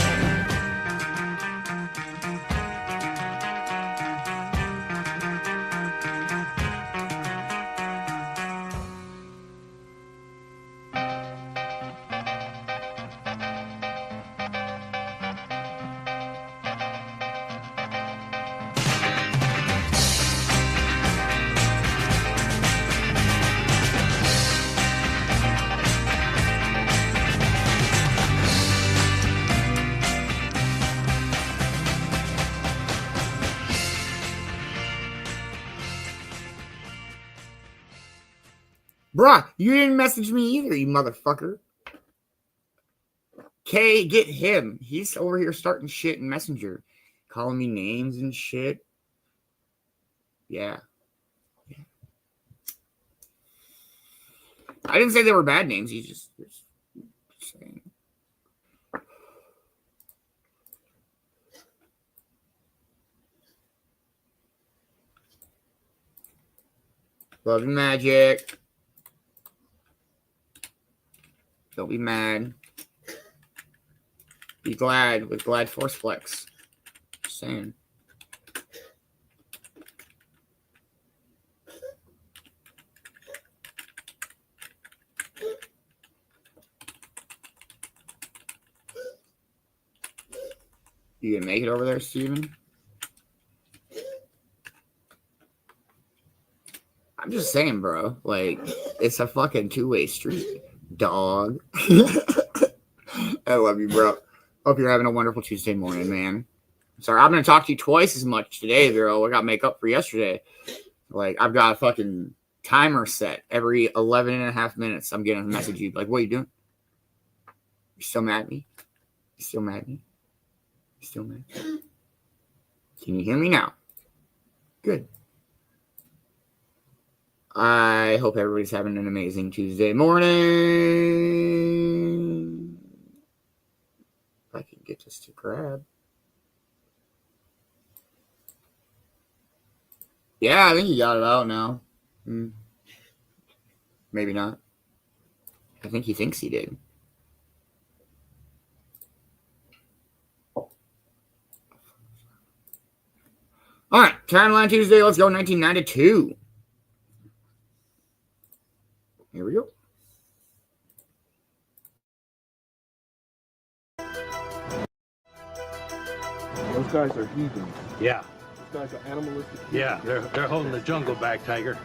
[SPEAKER 4] Bruh, you didn't message me either, you motherfucker. Kay, get him. He's over here starting shit in Messenger. Calling me names and shit. Yeah. I didn't say they were bad names. You just saying. Love and Magic. Don't be mad. Be glad with Glad Force Flex. Just saying. You gonna make it over there, Steven? I'm just saying, bro. Like, it's a fucking two-way street, dog. I love you, bro. Hope you're having a wonderful Tuesday morning, man. Sorry, I'm gonna talk to you twice as much today, bro. I got to make up for yesterday. Like, I've got a fucking timer set every 11 and a half minutes. I'm getting a message. You like, what are you doing? You still mad at me? You still mad at me? You still mad? Can you hear me now? Good. I hope everybody's having an amazing Tuesday morning. If I can get this to grab. Yeah, I think he got it out now. Maybe not. I think he thinks he did. All right, Timeline Tuesday. Let's go 1992. Here we go.
[SPEAKER 6] Those guys are heathens.
[SPEAKER 7] Yeah,
[SPEAKER 6] Those guys are animalistic.
[SPEAKER 7] yeah, they're holding the jungle back, Tiger.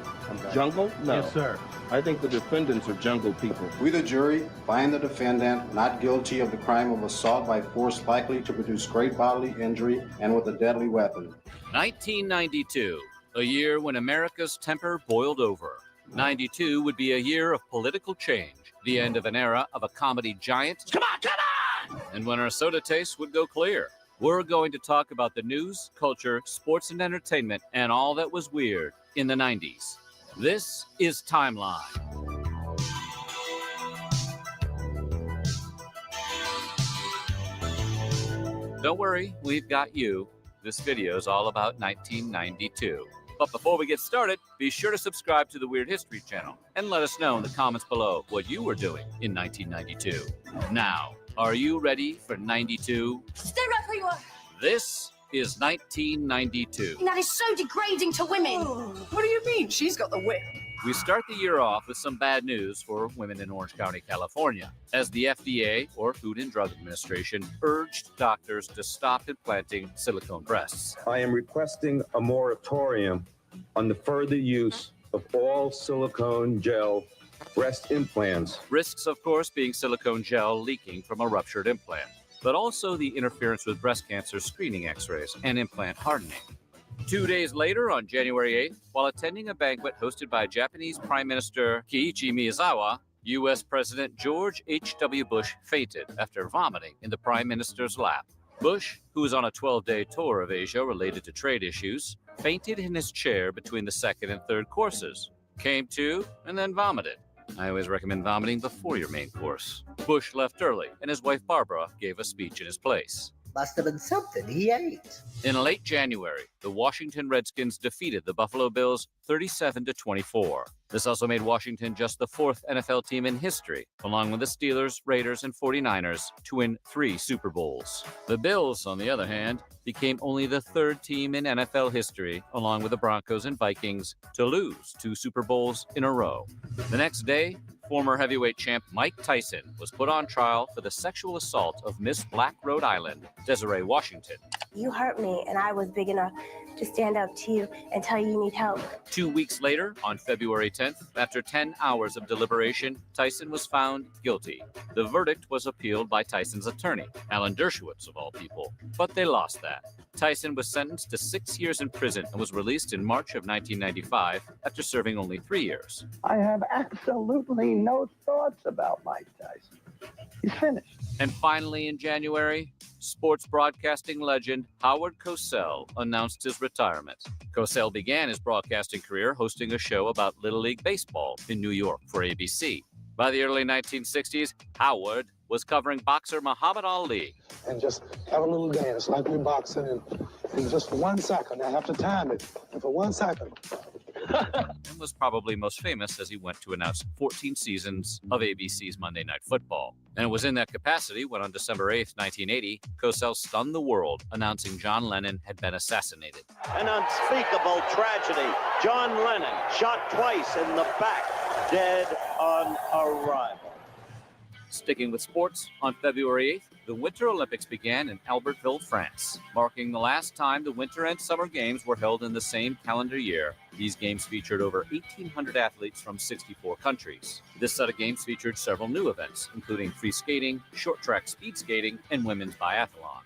[SPEAKER 6] Jungle? No.
[SPEAKER 7] Yes, sir.
[SPEAKER 6] I think the defendants are jungle people.
[SPEAKER 8] We, the jury, find the defendant not guilty of the crime of assault by force likely to produce great bodily injury and with a deadly weapon.
[SPEAKER 9] 1992, a year when America's temper boiled over. 92 would be a year of political change, the end of an era of a comedy giant. Come on, come on! And when our soda taste would go clear. We're going to talk about the news, culture, sports, and entertainment, and all that was weird in the 90s. This is Timeline. Don't worry, we've got you. This video is all about 1992. But before we get started, be sure to subscribe to the Weird History channel and let us know in the comments below what you were doing in 1992. Now, are you ready for 92?
[SPEAKER 10] Stay right where you are.
[SPEAKER 9] This is 1992.
[SPEAKER 10] That is so degrading to women.
[SPEAKER 11] What do you mean? She's got the whip.
[SPEAKER 9] We start the year off with some bad news for women in Orange County, California, as the FDA, or Food and Drug Administration, urged doctors to stop implanting silicone breasts.
[SPEAKER 12] I am requesting a moratorium on the further use of all silicone gel breast implants.
[SPEAKER 9] Risks, of course, being silicone gel leaking from a ruptured implant, but also the interference with breast cancer screening x-rays and implant hardening. 2 days later, on January 8th, while attending a banquet hosted by Japanese Prime Minister Kiichi Miyazawa, U.S. President George H.W. Bush fainted after vomiting in the Prime Minister's lap. Bush, who was on a 12-day tour of Asia related to trade issues, fainted in his chair between the second and third courses, came to, and then vomited. I always recommend vomiting before your main course. Bush left early, and his wife Barbara gave a speech in his place.
[SPEAKER 13] Must have been something he ate.
[SPEAKER 9] In late January, the Washington Redskins defeated the Buffalo Bills 37-24. This also made Washington just the fourth NFL team in history, along with the Steelers, Raiders, and 49ers, to win 3 Super Bowls. The Bills, on the other hand, became only the third team in NFL history, along with the Broncos and Vikings, to lose 2 Super Bowls in a row. The next day, former heavyweight champ Mike Tyson was put on trial for the sexual assault of Miss Black Rhode Island, Desiree Washington.
[SPEAKER 10] You hurt me, and I was big enough to stand up to you and tell you need help.
[SPEAKER 9] 2 weeks later, on February 10th, after 10 hours of deliberation, Tyson was found guilty. The verdict was appealed by Tyson's attorney, Alan Dershowitz, of all people, but they lost that. Tyson was sentenced to 6 years in prison and was released in March of 1995 after serving only 3 years.
[SPEAKER 13] I have absolutely no thoughts about Mike Tyson.
[SPEAKER 14] He's finished.
[SPEAKER 9] And finally, in January, sports broadcasting legend Howard Cosell announced his retirement. Cosell began his broadcasting career hosting a show about Little League Baseball in New York for ABC. By the early 1960s, Howard was covering boxer Muhammad Ali.
[SPEAKER 14] And just have a little dance like we're boxing, and just for 1 second, I have to time it, and for 1 second.
[SPEAKER 9] And was probably most famous as he went to announce 14 seasons of ABC's Monday Night Football. And it was in that capacity when on December 8th, 1980, Cosell stunned the world, announcing John Lennon had been assassinated.
[SPEAKER 15] An unspeakable tragedy. John Lennon shot twice in the back, dead on arrival.
[SPEAKER 9] Sticking with sports, on February 8th, the Winter Olympics began in Albertville, France, marking the last time the Winter and Summer Games were held in the same calendar year. These games featured over 1,800 athletes from 64 countries. This set of games featured several new events, including free skating, short track speed skating, and women's biathlon.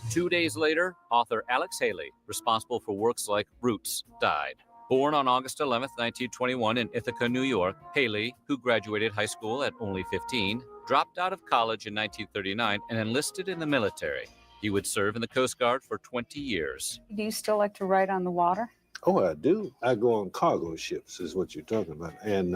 [SPEAKER 9] 2 days later, author Alex Haley, responsible for works like Roots, died. Born on August 11, 1921 in Ithaca, New York, Haley, who graduated high school at only 15, dropped out of college in 1939 and enlisted in the military. He would serve in the Coast Guard for 20 years.
[SPEAKER 16] Do you still like to ride on the water?
[SPEAKER 17] Oh, I do. I go on cargo ships, is what you're talking about. And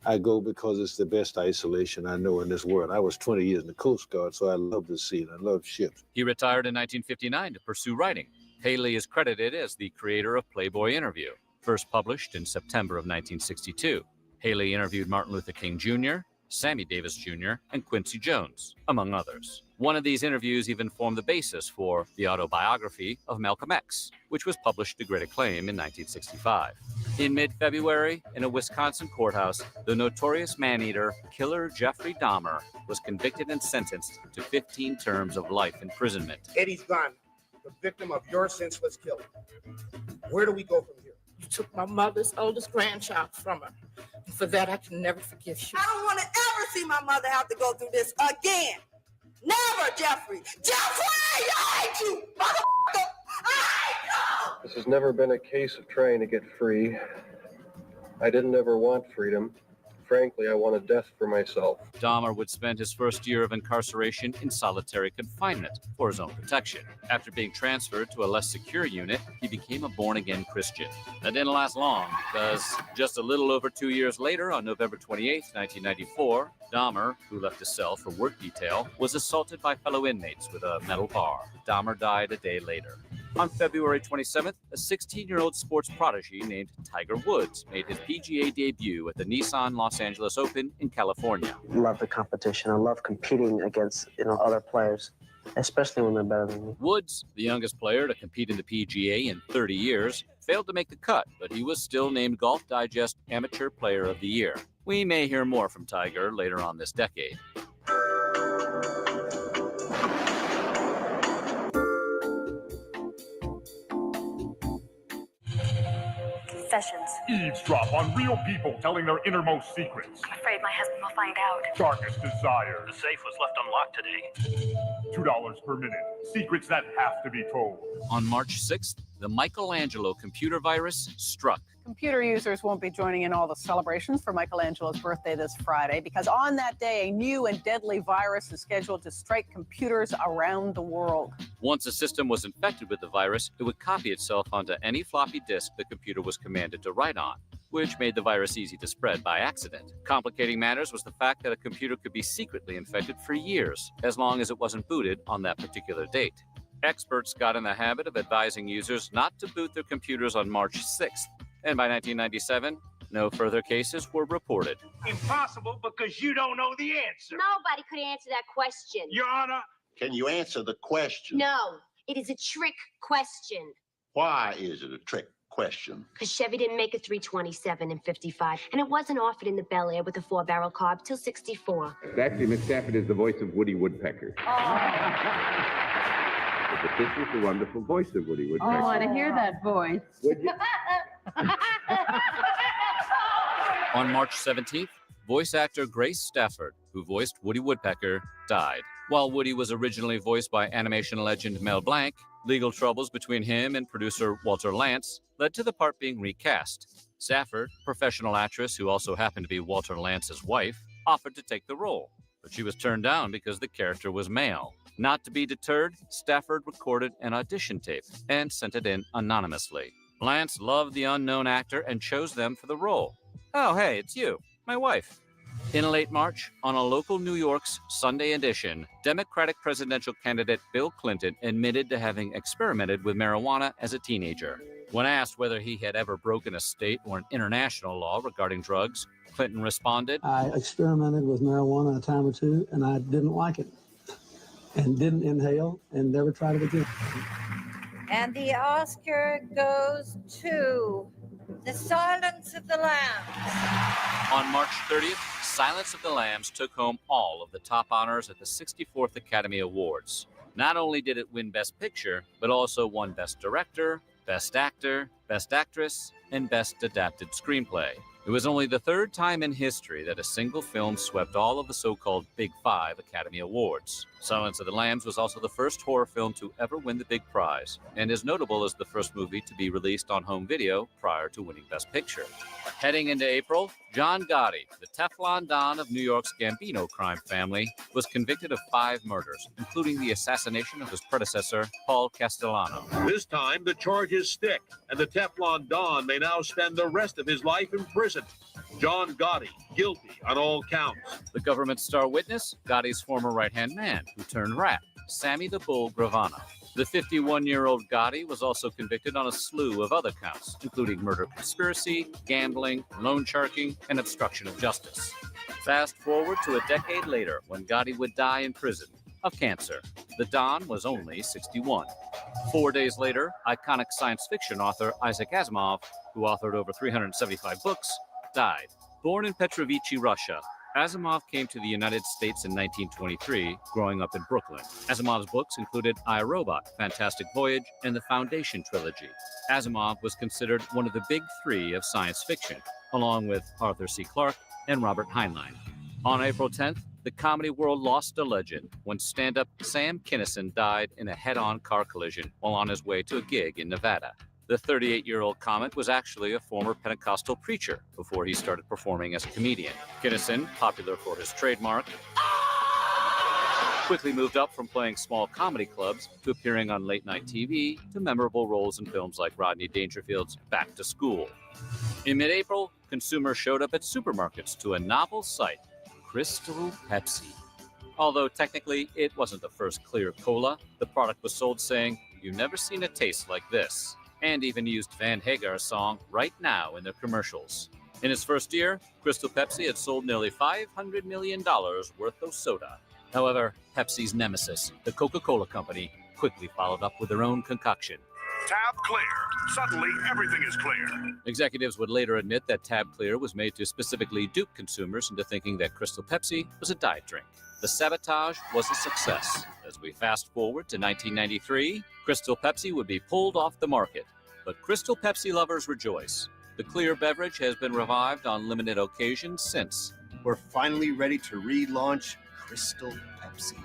[SPEAKER 17] I go because it's the best isolation I know in this world. I was 20 years in the Coast Guard, so I love the sea and I love ships.
[SPEAKER 9] He retired in 1959 to pursue writing. Haley is credited as the creator of Playboy Interview, first published in September of 1962. Haley interviewed Martin Luther King Jr., Sammy Davis Jr., and Quincy Jones, among others. One of these interviews even formed the basis for the autobiography of Malcolm X, which was published to great acclaim in 1965. In mid-February, in a Wisconsin courthouse, the notorious man-eater killer Jeffrey Dahmer was convicted and sentenced to 15 terms of life imprisonment.
[SPEAKER 18] Eddie's gone, the victim of your senseless killing. Where do we go from here?
[SPEAKER 19] You took my mother's oldest grandchild from her. And for that, I can never forgive you.
[SPEAKER 20] I don't want to ever see my mother have to go through this again. Never, Jeffrey. Jeffrey, I hate you, motherfucker. I hate you.
[SPEAKER 21] This has never been a case of trying to get free. I didn't ever want freedom. Frankly, I wanted death for myself.
[SPEAKER 9] Dahmer would spend his first year of incarceration in solitary confinement for his own protection. After being transferred to a less secure unit, he became a born-again Christian. That didn't last long, because just a little over 2 years later, on November 28, 1994, Dahmer, who left his cell for work detail, was assaulted by fellow inmates with a metal bar. Dahmer died a day later. On February 27th, a 16-year-old sports prodigy named Tiger Woods made his PGA debut at the Nissan Los Angeles Open in California.
[SPEAKER 22] I love the competition. I love competing against, other players, especially when they're better than me.
[SPEAKER 9] Woods, the youngest player to compete in the PGA in 30 years, failed to make the cut, but he was still named Golf Digest Amateur Player of the Year. We may hear more from Tiger later on this decade.
[SPEAKER 23] Confessions.
[SPEAKER 24] Eavesdrop on real people telling their innermost secrets.
[SPEAKER 23] I'm afraid my husband will find out.
[SPEAKER 24] Darkest desires.
[SPEAKER 25] The safe was left unlocked today.
[SPEAKER 24] $2 per minute. Secrets that have to be told.
[SPEAKER 9] On March 6th, the Michelangelo computer virus struck.
[SPEAKER 11] Computer users won't be joining in all the celebrations for Michelangelo's birthday this Friday because on that day, a new and deadly virus is scheduled to strike computers around the world.
[SPEAKER 9] Once a system was infected with the virus, it would copy itself onto any floppy disk the computer was commanded to write on, which made the virus easy to spread by accident. Complicating matters was the fact that a computer could be secretly infected for years, as long as it wasn't booted on that particular date. Experts got in the habit of advising users not to boot their computers on March 6th. And by 1997, no further cases were reported.
[SPEAKER 25] Impossible because you don't know the answer.
[SPEAKER 26] Nobody could answer that question.
[SPEAKER 25] Your Honor.
[SPEAKER 27] Can you answer the question?
[SPEAKER 26] No, it is a trick question.
[SPEAKER 27] Why is it a trick question?
[SPEAKER 26] Because Chevy didn't make a 327 in 55, and it wasn't offered in the Bel Air with a 4-barrel carb till 64.
[SPEAKER 28] Actually, Miss Stafford is the voice of Woody Woodpecker. But this is the wonderful voice of Woody Woodpecker.
[SPEAKER 16] I want to hear that voice.
[SPEAKER 28] Would you?
[SPEAKER 9] On March 17th, voice actor Grace Stafford, who voiced Woody Woodpecker, died. While Woody was originally voiced by animation legend Mel Blanc, legal troubles between him and producer Walter Lantz led to the part being recast. Stafford, professional actress who also happened to be Walter Lantz's wife, offered to take the role. but she was turned down because the character was male. Not to be deterred, Stafford recorded an audition tape and sent it in anonymously. Lance loved the unknown actor and chose them for the role. Oh, hey, it's you, my wife. In late March, on a local New York's Sunday edition, Democratic presidential candidate Bill Clinton admitted to having experimented with marijuana as a teenager. When asked whether he had ever broken a state or an international law regarding drugs, Clinton responded,
[SPEAKER 1] I experimented with marijuana a time or two, and I didn't like it, and didn't inhale, and never tried it again.
[SPEAKER 2] And the Oscar goes to The Silence of the Lambs.
[SPEAKER 9] On March 30th, Silence of the Lambs took home all of the top honors at the 64th Academy Awards. Not only did it win Best Picture, but also won Best Director, Best Actor, Best Actress, and Best Adapted Screenplay. It was only the third time in history that a single film swept all of the so-called Big Five Academy Awards. Silence of the Lambs was also the first horror film to ever win the big prize, and is notable as the first movie to be released on home video prior to winning Best Picture. Heading into April, John Gotti, the Teflon Don of New York's Gambino crime family, was convicted of 5 murders, including the assassination of his predecessor, Paul Castellano.
[SPEAKER 3] This time, the charges stick, and the Teflon Don may now spend the rest of his life in prison. John Gotti, guilty on all counts.
[SPEAKER 9] The government's star witness, Gotti's former right-hand man, who turned rat, Sammy the Bull Gravano. The 51-year-old Gotti was also convicted on a slew of other counts, including murder conspiracy, gambling, loan sharking, and obstruction of justice. Fast forward to a decade later, when Gotti would die in prison of cancer. The Don was only 61. 4 days later, iconic science fiction author Isaac Asimov, who authored over 375 books, died. Born in Petrovichi, Russia, Asimov came to the United States in 1923, growing up in Brooklyn. Asimov's books included I, Robot, Fantastic Voyage, and the Foundation trilogy. Asimov was considered one of the big 3 of science fiction, along with Arthur C. Clarke and Robert Heinlein. On April 10th, the comedy world lost a legend when stand-up Sam Kinison died in a head-on car collision while on his way to a gig in Nevada. The 38-year-old comic was actually a former Pentecostal preacher before he started performing as a comedian. Kinison, popular for his trademark, quickly moved up from playing small comedy clubs to appearing on late-night TV to memorable roles in films like Rodney Dangerfield's Back to School. In mid-April, consumers showed up at supermarkets to a novel sight, Crystal Pepsi. Although technically it wasn't the first clear cola, the product was sold saying, "You've never seen a taste like this," and even used Van Hagar's song Right Now in their commercials. In its first year, Crystal Pepsi had sold nearly $500 million worth of soda. However, Pepsi's nemesis, the Coca-Cola Company, quickly followed up with their own concoction.
[SPEAKER 24] Tab Clear. Suddenly, everything is clear.
[SPEAKER 9] Executives would later admit that Tab Clear was made to specifically dupe consumers into thinking that Crystal Pepsi was a diet drink. The sabotage was a success. As we fast forward to 1993, Crystal Pepsi would be pulled off the market. But Crystal Pepsi lovers rejoice. The clear beverage has been revived on limited occasions since.
[SPEAKER 4] We're finally ready to relaunch Crystal Pepsi.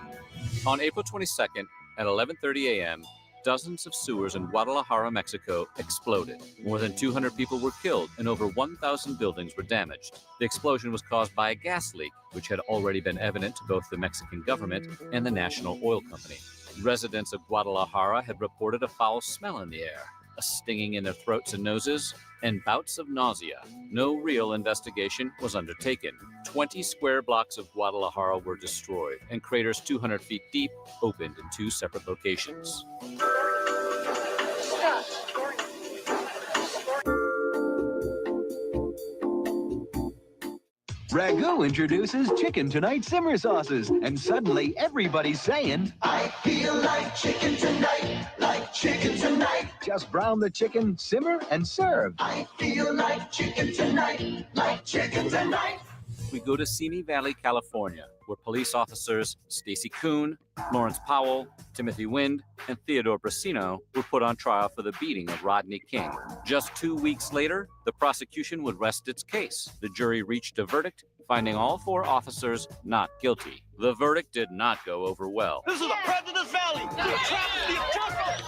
[SPEAKER 9] On April 22nd at 11:30 a.m., dozens of sewers in Guadalajara, Mexico exploded. More than 200 people were killed and over 1,000 buildings were damaged. The explosion was caused by a gas leak, which had already been evident to both the Mexican government and the National Oil Company. Residents of Guadalajara had reported a foul smell in the air, a stinging in their throats and noses, and bouts of nausea. No real investigation was undertaken. 20 square blocks of Guadalajara were destroyed, and craters 200 feet deep opened in 2 separate locations.
[SPEAKER 5] Ragu introduces Chicken Tonight Simmer Sauces, and suddenly everybody's saying, I feel like chicken tonight, like chicken tonight. Just brown the chicken, simmer, and serve. I feel like chicken tonight, like chicken tonight.
[SPEAKER 9] We go to Simi Valley, California, where police officers Stacy Kuhn, Lawrence Powell, Timothy Wind, and Theodore Brasino were put on trial for the beating of Rodney King. Just 2 weeks later, the prosecution would rest its case. The jury reached a verdict, finding all 4 officers not guilty. The verdict did not go over well.
[SPEAKER 25] This is the President's Valley.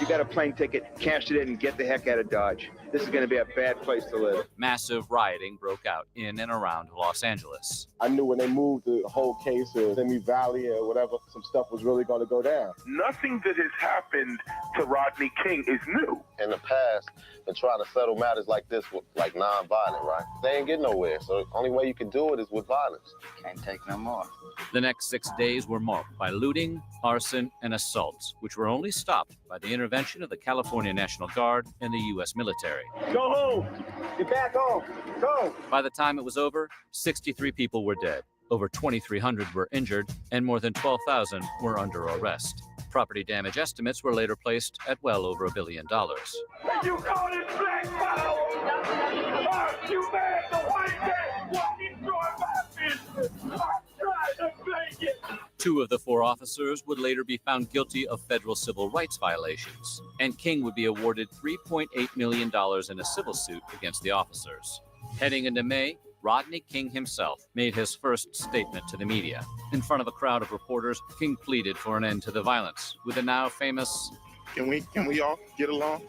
[SPEAKER 28] You got a plane ticket, cash it in, and get the heck out of Dodge. This is going to be a bad place to live.
[SPEAKER 9] Massive rioting broke out in and around Los Angeles.
[SPEAKER 6] I knew when they moved the whole case of Simi Valley or whatever, some stuff was really going to go down.
[SPEAKER 28] Nothing that has happened to Rodney King is new.
[SPEAKER 6] In the past, been trying to settle matters like this with like non-violent, right? They ain't get nowhere, so the only way you can do it is with violence. Can't take no more.
[SPEAKER 9] The next 6 days were marked by looting, arson, and assaults, which were only stopped by the intervention of the California National Guard and the U.S. military.
[SPEAKER 6] Go home. Get back home. Go.
[SPEAKER 9] By the time it was over, 63 people were dead, over 2,300 were injured, and more than 12,000 were under arrest. Property damage estimates were later placed at well over $1 billion.
[SPEAKER 25] You call it black power? You mad the white man walking through my business? I'm trying to make it.
[SPEAKER 9] 2 of the 4 officers would later be found guilty of federal civil rights violations, and King would be awarded $3.8 million in a civil suit against the officers. Heading into May, Rodney King himself made his first statement to the media. In front of a crowd of reporters, King pleaded for an end to the violence with the now famous,
[SPEAKER 28] Can we all get along?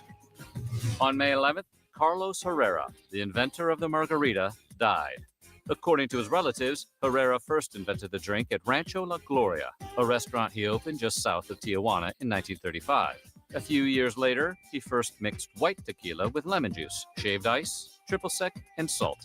[SPEAKER 9] On May 11th, Carlos Herrera, the inventor of the margarita, died. According to his relatives, Herrera first invented the drink at Rancho La Gloria, a restaurant he opened just south of Tijuana in 1935. A few years later, he first mixed white tequila with lemon juice, shaved ice, triple sec, and salt.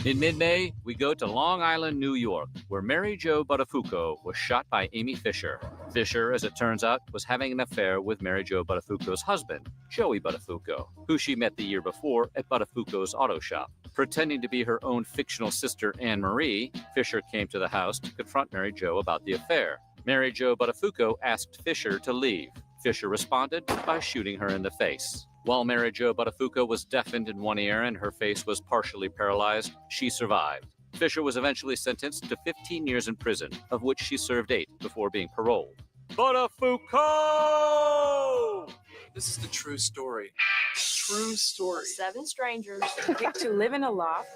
[SPEAKER 9] In mid-May, we go to Long Island, New York, where Mary Jo Buttafuoco was shot by Amy Fisher. Fisher, as it turns out, was having an affair with Mary Jo Buttafuoco's husband, Joey Buttafuoco, who she met the year before at Buttafuoco's auto shop. Pretending to be her own fictional sister, Anne Marie, Fisher came to the house to confront Mary Jo about the affair. Mary Jo Buttafuoco asked Fisher to leave. Fisher responded by shooting her in the face. While Mary Jo Buttafuoco was deafened in one ear and her face was partially paralyzed, she survived. Fisher was eventually sentenced to 15 years in prison, of which she served 8 before being paroled. Buttafuoco!
[SPEAKER 7] This is the true story. True story.
[SPEAKER 8] 7 strangers pick to live in a loft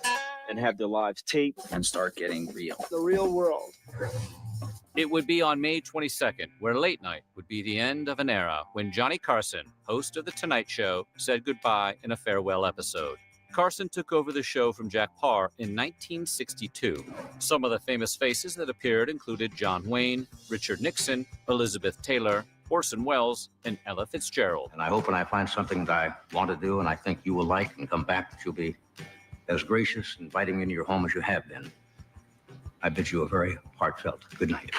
[SPEAKER 7] And have their lives taped and start getting real.
[SPEAKER 8] the real world.
[SPEAKER 9] It would be on May 22nd, where late night would be the end of an era when Johnny Carson, host of The Tonight Show, said goodbye in a farewell episode. Carson took over the show from Jack Paar in 1962. Some of the famous faces that appeared included John Wayne, Richard Nixon, Elizabeth Taylor, Orson Welles, and Ella Fitzgerald.
[SPEAKER 10] And I hope when I find something that I want to do and I think you will like and come back, that you'll be as gracious inviting me into your home as you have been. I bid you a very heartfelt good night.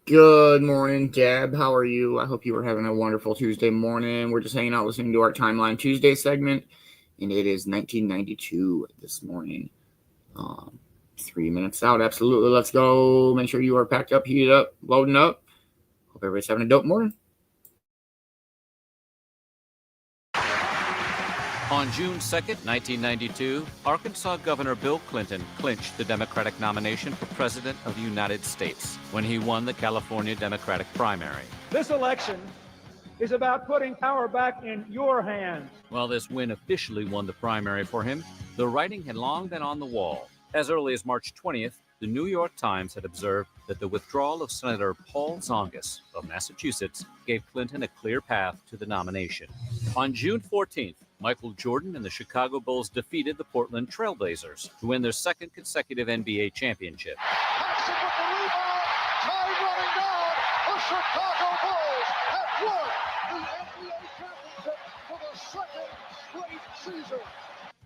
[SPEAKER 12] Good morning, Deb. How are you? I hope you were having a wonderful Tuesday morning. We're just hanging out listening to our Timeline Tuesday segment, and it is 1992 this morning. 3 minutes out. Absolutely. Let's go. Make sure you are packed up, heated up, loading up. Hope everybody's having a dope morning.
[SPEAKER 9] On June 2nd, 1992, Arkansas Governor Bill Clinton clinched the Democratic nomination for President of the United States when he won the California Democratic primary.
[SPEAKER 13] This election is about putting power back in your hands.
[SPEAKER 9] While this win officially won the primary for him, the writing had long been on the wall. As early as March 20th, the New York Times had observed that the withdrawal of Senator Paul Zongas of Massachusetts gave Clinton a clear path to the nomination. On June 14th, Michael Jordan and the Chicago Bulls defeated the Portland Trail Blazers to win their second consecutive NBA championship.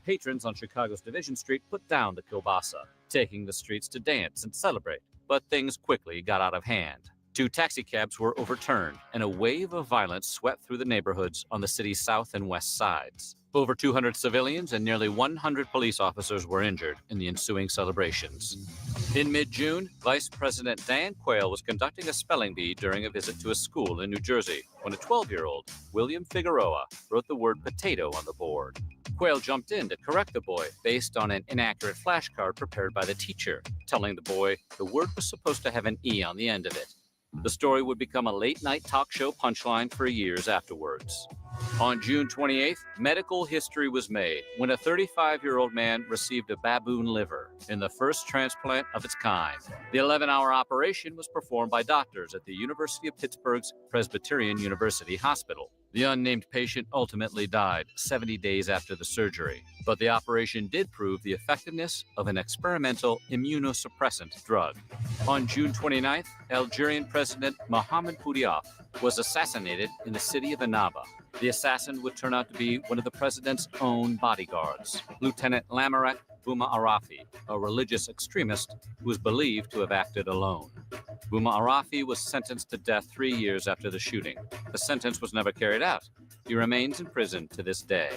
[SPEAKER 9] Patrons on Chicago's Division Street put down the kielbasa, taking the streets to dance and celebrate. But things quickly got out of hand. 2 taxicabs were overturned, and a wave of violence swept through the neighborhoods on the city's south and west sides. Over 200 civilians and nearly 100 police officers were injured in the ensuing celebrations. In mid-June, Vice President Dan Quayle was conducting a spelling bee during a visit to a school in New Jersey when a 12-year-old, William Figueroa, wrote the word potato on the board. Quayle jumped in to correct the boy based on an inaccurate flashcard prepared by the teacher, telling the boy the word was supposed to have an E on the end of it. The story would become a late-night talk show punchline for years afterwards. On June 28th, medical history was made when a 35-year-old man received a baboon liver in the first transplant of its kind. The 11-hour operation was performed by doctors at the University of Pittsburgh's Presbyterian University Hospital. The unnamed patient ultimately died 70 days after the surgery, but the operation did prove the effectiveness of an experimental immunosuppressant drug. On June 29th, Algerian President Mohamed Boudiaf was assassinated in the city of Annaba. The assassin would turn out to be one of the president's own bodyguards, Lieutenant Lamarek Bouma Arafi, a religious extremist who was believed to have acted alone. Bouma Arafi was sentenced to death 3 years after the shooting. The sentence was never carried out. He remains in prison to this day.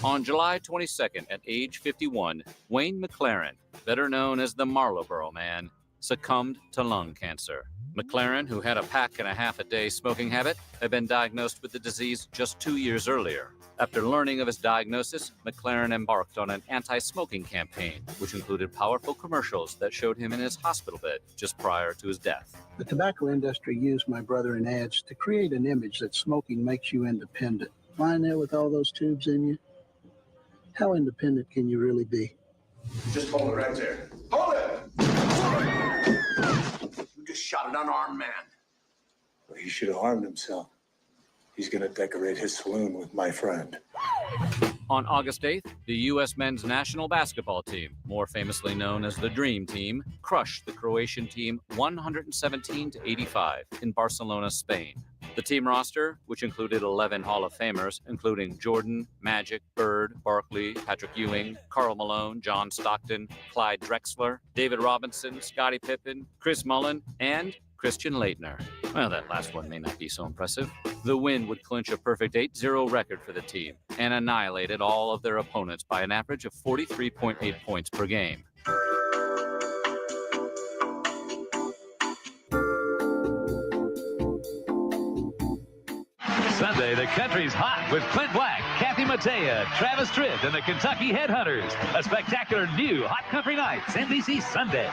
[SPEAKER 9] On July 22nd, at age 51, Wayne McLaren, better known as the Marlboro Man, succumbed to lung cancer. McLaren, who had a pack and a half a day smoking habit, had been diagnosed with the disease just 2 years earlier. After learning of his diagnosis, McLaren embarked on an anti-smoking campaign, which included powerful commercials that showed him in his hospital bed just prior to his death.
[SPEAKER 14] The tobacco industry used my brother in ads to create an image that smoking makes you independent. Lying there with all those tubes in you, how independent can you really be?
[SPEAKER 24] Just hold it right there. Hold it! You just shot an unarmed man.
[SPEAKER 15] Well, he should have harmed himself. He's going to decorate his saloon with my friend.
[SPEAKER 9] On August 8th, the U.S. men's national basketball team, more famously known as the Dream Team, crushed the Croatian team 117-85 in Barcelona, Spain. The team roster, which included 11 Hall of Famers, including Jordan, Magic, Bird, Barkley, Patrick Ewing, Karl Malone, John Stockton, Clyde Drexler, David Robinson, Scottie Pippen, Chris Mullin, and Christian Laettner. Well, that last one may not be so impressive. The win would clinch a perfect 8-0 record for the team and annihilated all of their opponents by an average of 43.8 points per game.
[SPEAKER 17] Sunday, the country's hot with Clint Black, Kathy Mattea, Travis Tritt, and the Kentucky Headhunters. A spectacular new Hot Country Nights, NBC Sunday.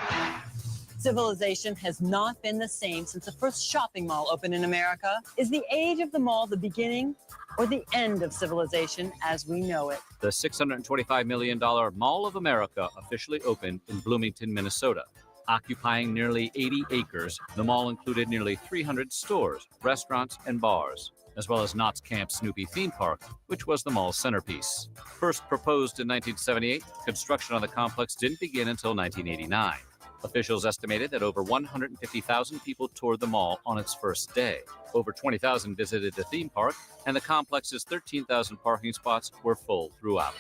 [SPEAKER 18] Civilization has not been the same since the first shopping mall opened in America. Is the age of the mall the beginning or the end of civilization as we know it?
[SPEAKER 9] The $625 million Mall of America officially opened in Bloomington, Minnesota. Occupying nearly 80 acres, the mall included nearly 300 stores, restaurants, and bars, as well as Knott's Camp Snoopy theme park, which was the mall's centerpiece. First proposed in 1978, construction on the complex didn't begin until 1989. Officials estimated that over 150,000 people toured the mall on its first day. Over 20,000 visited the theme park, and the complex's 13,000 parking spots were full throughout.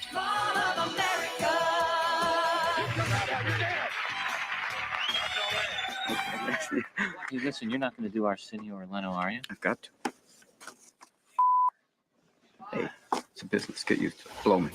[SPEAKER 19] Hey, listen, you're not going to do Arsenio or Leno, are you?
[SPEAKER 20] I've got to. Hey, it's a business. Get used to it. Blow me.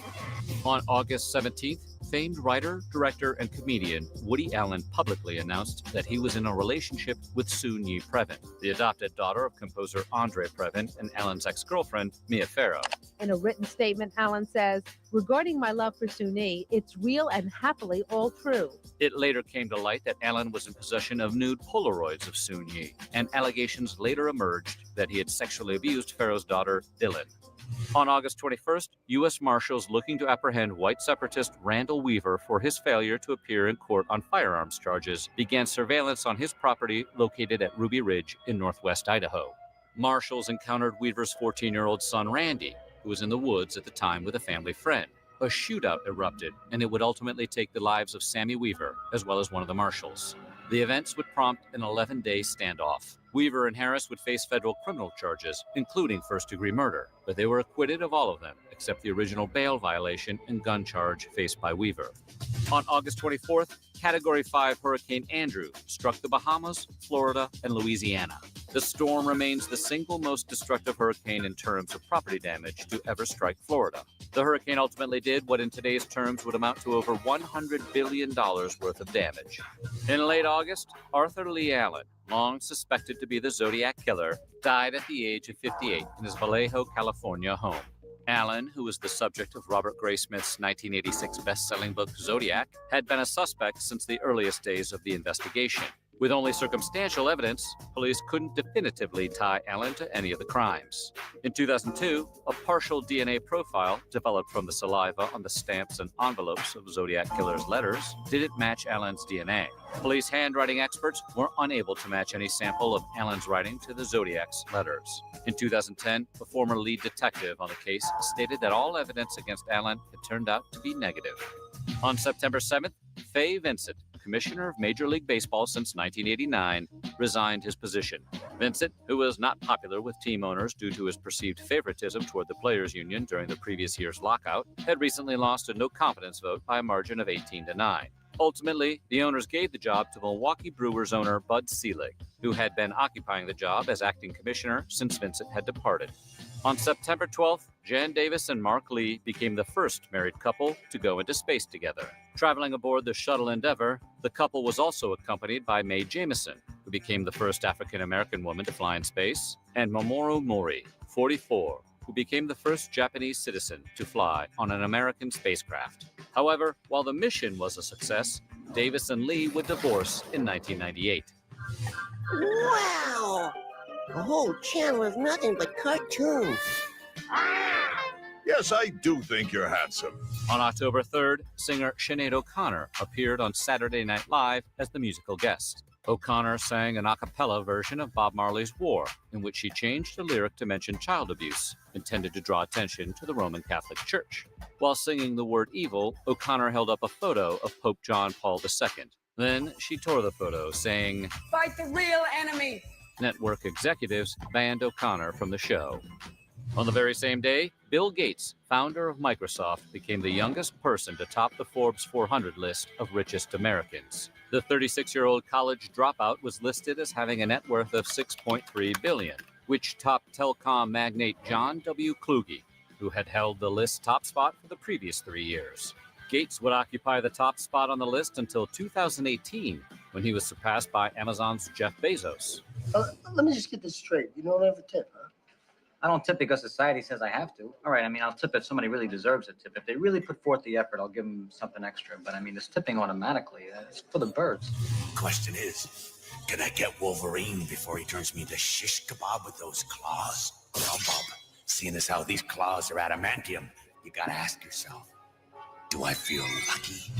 [SPEAKER 9] On August 17th, famed writer, director, and comedian Woody Allen publicly announced that he was in a relationship with Soon-Yi Previn, the adopted daughter of composer Andre Previn and Allen's ex-girlfriend, Mia Farrow.
[SPEAKER 21] In a written statement, Allen says, "Regarding my love for Soon-Yi, it's real and happily all true."
[SPEAKER 9] It later came to light that Allen was in possession of nude Polaroids of Soon-Yi, and allegations later emerged that he had sexually abused Farrow's daughter, Dylan. On August 21st, U.S. Marshals looking to apprehend white separatist Randall Weaver for his failure to appear in court on firearms charges began surveillance on his property located at Ruby Ridge in northwest Idaho. Marshals encountered Weaver's 14-year-old son, Randy, who was in the woods at the time with a family friend. A shootout erupted, and it would ultimately take the lives of Sammy Weaver, as well as one of the marshals. The events would prompt an 11-day standoff. Weaver and Harris would face federal criminal charges, including first-degree murder, but they were acquitted of all of them, except the original bail violation and gun charge faced by Weaver. On August 24th, Category 5 Hurricane Andrew struck the Bahamas, Florida, and Louisiana. The storm remains the single most destructive hurricane in terms of property damage to ever strike Florida. The hurricane ultimately did what in today's terms would amount to over $100 billion worth of damage. In late August, Arthur Lee Allen, long suspected to be the Zodiac Killer, died at the age of 58 in his Vallejo, California home. Allen, who was the subject of Robert Graysmith's 1986 best-selling book Zodiac, had been a suspect since the earliest days of the investigation. With only circumstantial evidence, police couldn't definitively tie Allen to any of the crimes. In 2002, a partial DNA profile developed from the saliva on the stamps and envelopes of Zodiac Killer's letters didn't match Allen's DNA. Police handwriting experts were unable to match any sample of Allen's writing to the Zodiac's letters. In 2010, the former lead detective on the case stated that all evidence against Allen had turned out to be negative. On September 7th, Fay Vincent, commissioner of Major League Baseball since 1989, resigned his position. Vincent, who was not popular with team owners due to his perceived favoritism toward the players' union during the previous year's lockout, had recently lost a no-confidence vote by a margin of 18-9. Ultimately, the owners gave the job to Milwaukee Brewers owner Bud Selig, who had been occupying the job as acting commissioner since Vincent had departed. On September 12th, Jan Davis and Mark Lee became the first married couple to go into space together. Traveling aboard the shuttle Endeavour, the couple was also accompanied by Mae Jemison, who became the first African-American woman to fly in space, and Mamoru Mori, 44, who became the first Japanese citizen to fly on an American spacecraft. However, while the mission was a success, Davis and Lee would divorce in 1998.
[SPEAKER 1] Wow! A whole channel of nothing but cartoons.
[SPEAKER 2] Yes, I do think you're handsome.
[SPEAKER 9] On October 3rd, singer Sinead O'Connor appeared on Saturday Night Live as the musical guest. O'Connor sang an a cappella version of Bob Marley's War, in which she changed the lyric to mention child abuse, intended to draw attention to the Roman Catholic Church. While singing the word evil, O'Connor held up a photo of Pope John Paul II. Then she tore the photo, saying,
[SPEAKER 11] "Fight the real enemy."
[SPEAKER 9] Network executives banned O'Connor from the show. On the very same day, Bill Gates, founder of Microsoft, became the youngest person to top the Forbes 400 list of richest Americans. The 36-year-old college dropout was listed as having a net worth of $6.3 billion, which topped telecom magnate John W. Kluge, who had held the list's top spot for the previous 3 years. Gates would occupy the top spot on the list until 2018, when he was surpassed by Amazon's Jeff Bezos.
[SPEAKER 16] Let me just get this straight. You don't ever tip, huh?
[SPEAKER 19] I don't tip because society says I have to. All right, I mean, I'll tip if somebody really deserves a tip. If they really put forth the effort, I'll give them something extra. But I mean, this tipping automatically, it's for the birds.
[SPEAKER 22] Question is, can I get Wolverine before he turns me into shish kebab with those claws? Well, Bob, seeing as how these claws are adamantium, you gotta ask yourself, do I feel lucky?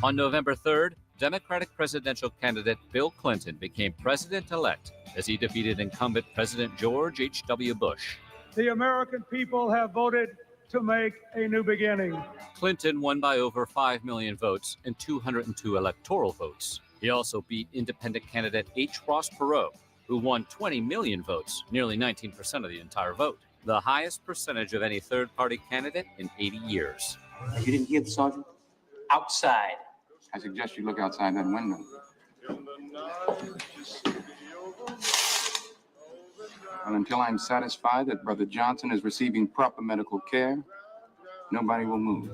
[SPEAKER 9] On November 3rd, Democratic presidential candidate Bill Clinton became president-elect as he defeated incumbent President George H.W. Bush.
[SPEAKER 13] The American people have voted to make a new beginning.
[SPEAKER 9] Clinton won by over 5 million votes and 202 electoral votes. He also beat independent candidate H. Ross Perot, who won 20 million votes, nearly 19% of the entire vote, the highest percentage of any third-party candidate in 80 years.
[SPEAKER 20] You didn't hear the sergeant? Outside. I suggest you look outside that window. Well, until I'm satisfied that Brother Johnson is receiving proper medical care, nobody will move.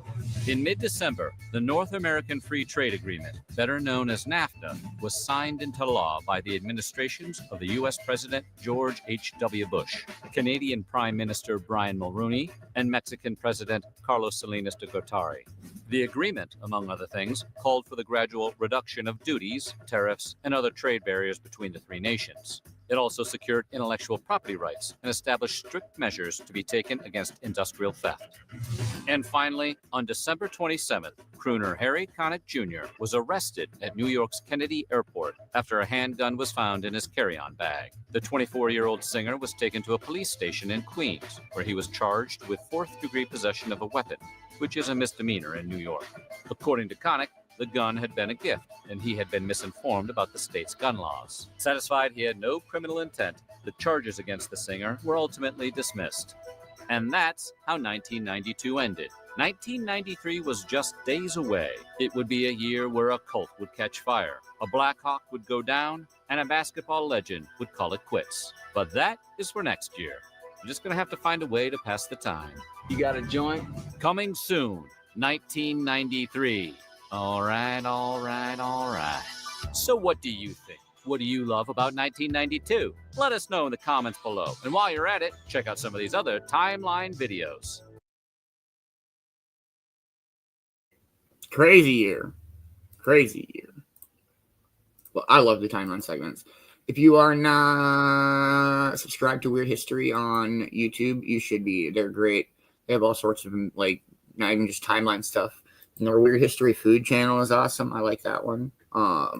[SPEAKER 9] In mid-December, the North American Free Trade Agreement, better known as NAFTA, was signed into law by the administrations of the U.S. President George H.W. Bush, Canadian Prime Minister Brian Mulroney, and Mexican President Carlos Salinas de Gortari. The agreement, among other things, called for the gradual reduction of duties, tariffs, and other trade barriers between the three nations. It also secured intellectual property rights and established strict measures to be taken against industrial theft. And finally, on December 27th, crooner Harry Connick Jr. was arrested at New York's Kennedy Airport after a handgun was found in his carry-on bag. The 24-year-old singer was taken to a police station in Queens, where he was charged with fourth-degree possession of a weapon, which is a misdemeanor in New York. According to Connick, the gun had been a gift, and he had been misinformed about the state's gun laws. Satisfied he had no criminal intent, the charges against the singer were ultimately dismissed. And that's how 1992 ended. 1993 was just days away. It would be a year where a cult would catch fire, a Black Hawk would go down, and a basketball legend would call it quits. But that is for next year. I'm just going to have to find a way to pass the time.
[SPEAKER 20] You got a joint?
[SPEAKER 9] Coming soon, 1993. All right. So what do you think? What do you love about 1992? Let us know in the comments below. And while you're at it, check out some of these other timeline videos.
[SPEAKER 12] Crazy year. Well, I love the timeline segments. If you are not subscribed to Weird History on YouTube, you should be. They're great. They have all sorts of, like, not even just timeline stuff. And their Weird History food channel is awesome. I like that one. What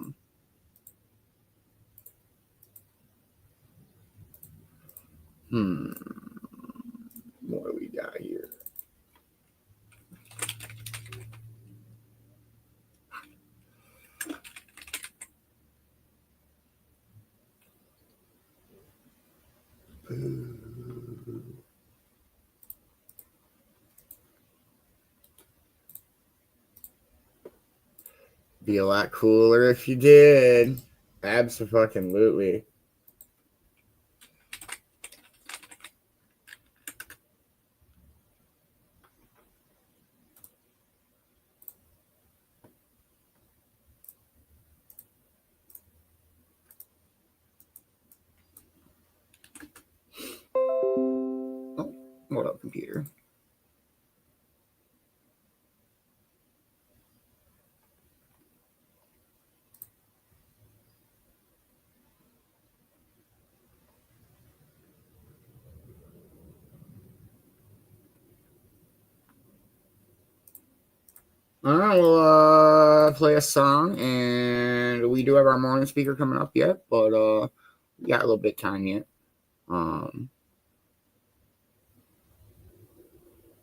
[SPEAKER 12] do we got here? Be a lot cooler if you did. Abso-fucking-lutely. Oh, what up, computer? All right, we'll play a song, and we do have our morning speaker coming up yet, but we got a little bit of time yet.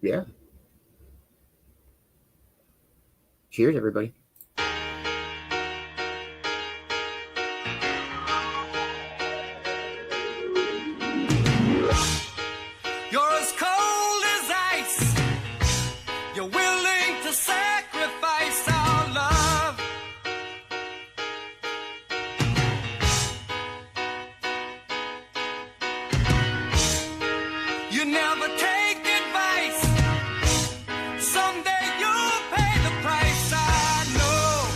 [SPEAKER 12] Yeah. Cheers, everybody.
[SPEAKER 3] You're as cold as ice. You're willing to sacrifice our love. You never take advice. Someday you'll pay the price. I know.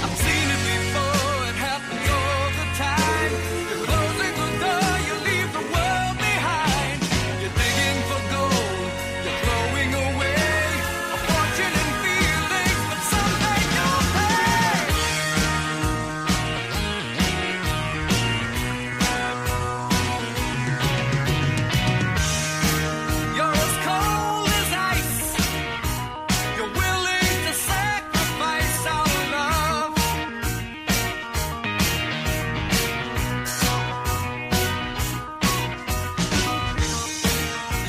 [SPEAKER 3] I've seen it before. It happens all the time. You're closing the door. You leave the world behind. You're digging for gold. You're throwing away a fortune and feelings, but someday you'll pay. You're as cold as ice. You're willing to sacrifice our love.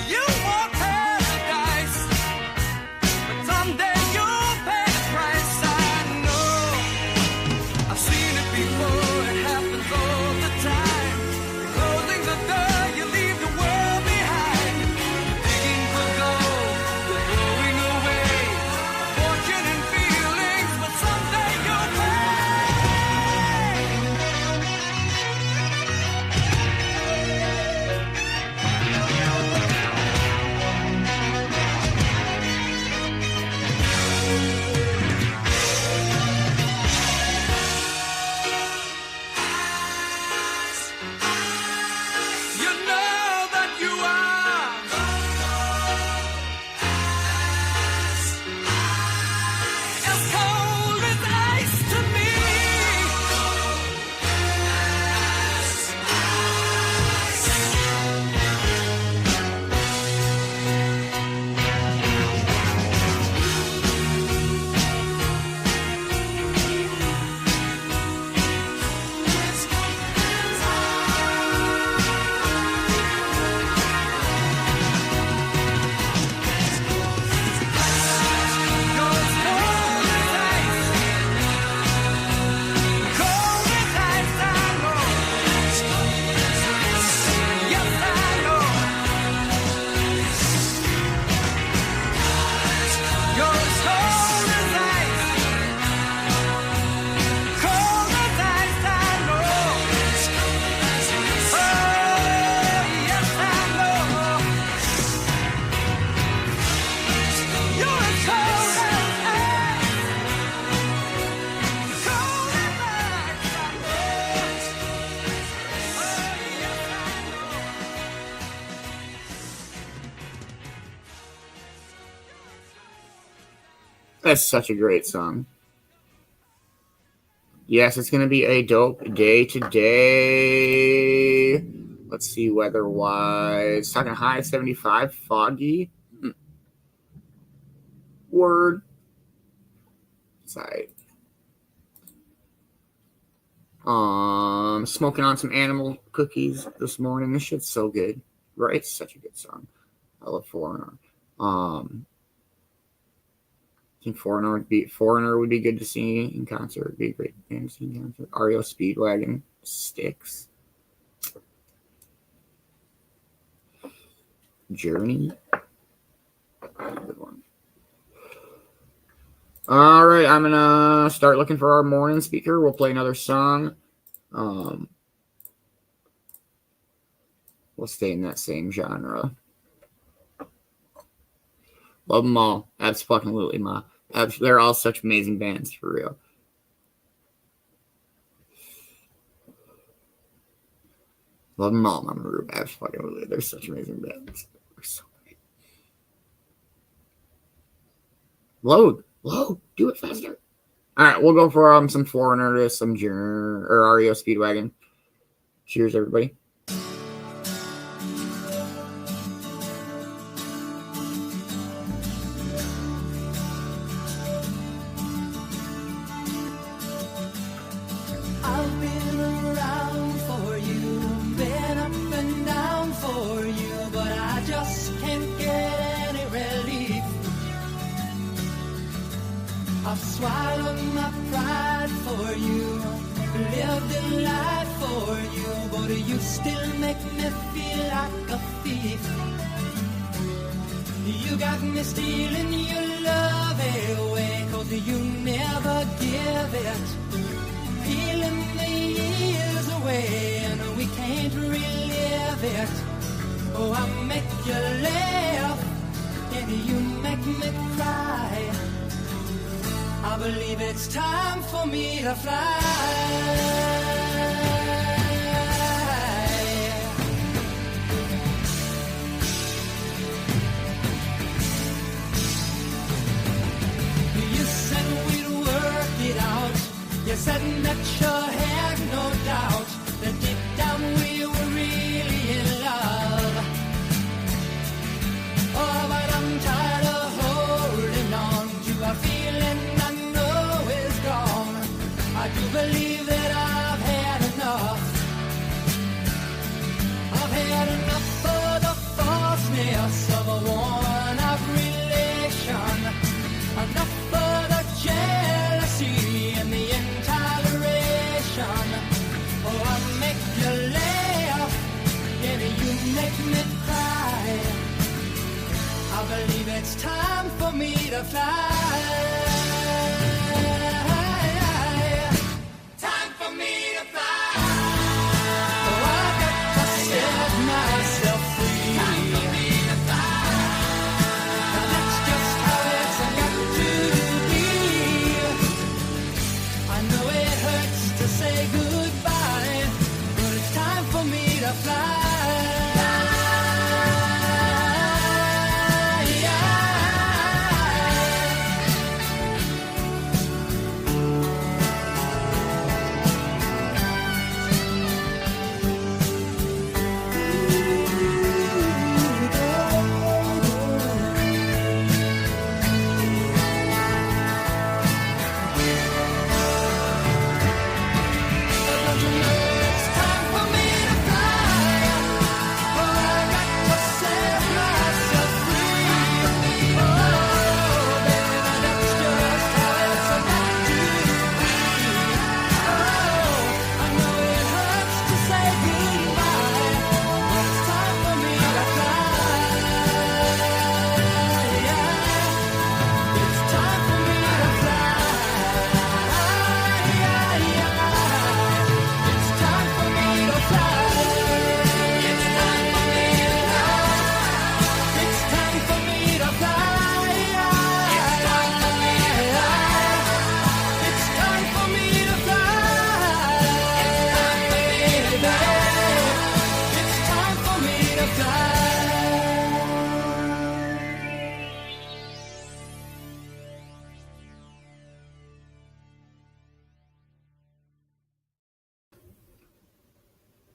[SPEAKER 3] You want paradise, but someday you'll pay the price. I know. I've seen it before. It happens all the time. You're closing the door. You leave the world behind. You're digging for gold. You're throwing away a fortune and feelings, but someday you'll pay. You know that you are as cold as ice to me.
[SPEAKER 12] That's such a great song. Yes, it's going to be a dope day today. Let's see weather-wise. Talking high 75, foggy. Word. Side. Smoking on some animal cookies this morning. This shit's so good. Right? It's such a good song. I love Foreigner. I think Foreigner would be good to see in concert. It'd be a great band to see in concert. REO Speedwagon, Styx, Journey. Good one. All right, I'm gonna start looking for our morning speaker. We'll play another song. We'll stay in that same genre. Love them all. Absolutely, ma. They're all such amazing bands, for real. Love them all, Mama Rube. Absolutely. They're such amazing bands. They're so great. Load. Do it faster. All right, we'll go for some Foreigner, some Journey, or REO Speedwagon. Cheers, everybody.
[SPEAKER 3] I've swallowed my pride for you, lived a life for you, but you still make me feel like a thief. You got me stealing your love away, 'cause you never give it. Peeling the years away, and we can't relive it. Oh, I make you laugh, and you make me cry. I believe it's time for me to fly. You said we'd work it out. You said that you had no doubt that deep down we were really in love. Oh, but I'm tired of holding on to a feeling I do believe that I've had enough. I've had enough of the falseness of a worn-out relation. Enough of the jealousy and the intoleration. Oh, I make you laugh, and you make me cry. I believe it's time for me to fly.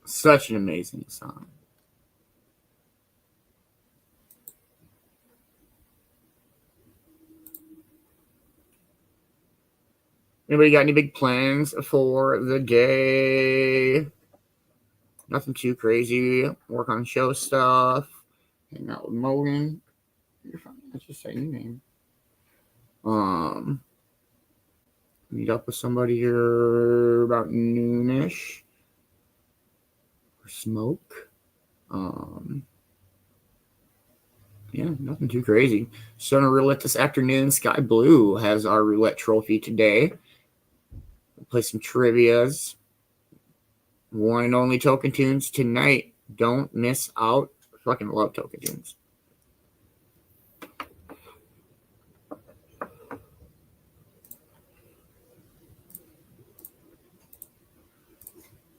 [SPEAKER 12] Such an amazing song. Anybody got any big plans for the day? Nothing too crazy. Work on show stuff. Hang out with Morgan. You're fine. Let's just say your name. Meet up with somebody here about noonish. Or smoke. Yeah, nothing too crazy. Starting roulette this afternoon. Sky Blue has our roulette trophy today. We'll play some trivias. One and only Token Tunes tonight. Don't miss out. I fucking love Token Tunes.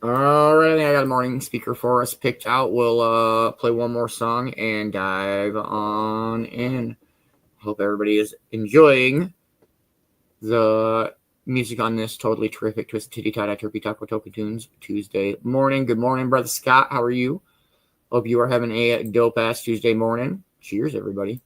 [SPEAKER 12] All right, I think I got a morning speaker for us picked out. We'll play one more song and dive on in. Hope everybody is enjoying the music on this totally terrific Twisted Titty Tie Turkey Taco Token Tunes Tuesday morning. Good morning, Brother Scott. How are you? Hope you are having a dope ass Tuesday morning. Cheers, everybody.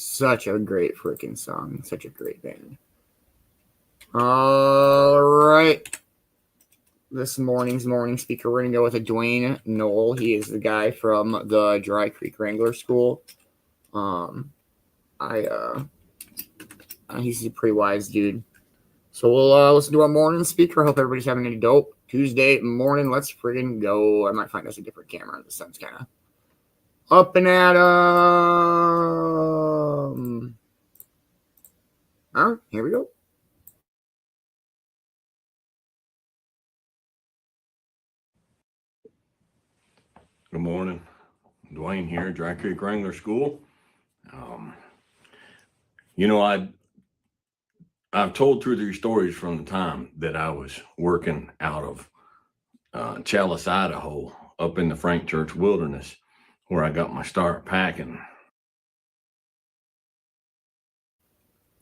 [SPEAKER 12] Such a great freaking song. Such a great band. All right. This morning's morning speaker, we're going to go with a Dwayne Knoll. He is the guy from the Dry Creek Wrangler School. He's a pretty wise dude. So we'll listen to our morning speaker. I hope everybody's having a dope Tuesday morning. Let's friggin' go. I might find us a different camera. The sun's kind of up and at 'em. All right, here we go.
[SPEAKER 4] Good morning. Dwayne here, Dry Creek Wrangler School. I've told 2 or 3 stories from the time that I was working out of Chalice, Idaho, up in the Frank Church Wilderness, where I got my start packing.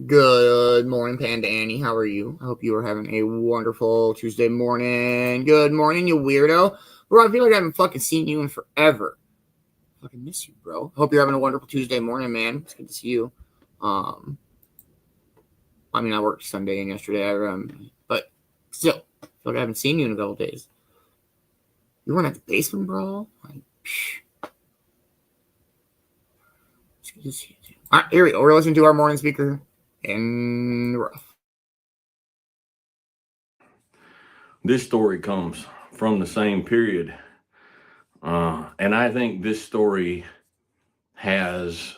[SPEAKER 12] Good morning, Panda Annie. How are you? I hope you are having a wonderful Tuesday morning. Good morning, you weirdo. Bro, I feel like I haven't fucking seen you in forever. I fucking miss you, bro. Hope you're having a wonderful Tuesday morning, man. It's good to see you. I mean, I worked Sunday and yesterday, but still, I feel like I haven't seen you in a couple days. You weren't at the basement, bro? It's good to see you, too. All right, here we go. We're listening to our morning speaker in rough.
[SPEAKER 4] This story comes from the same period, and I think this story has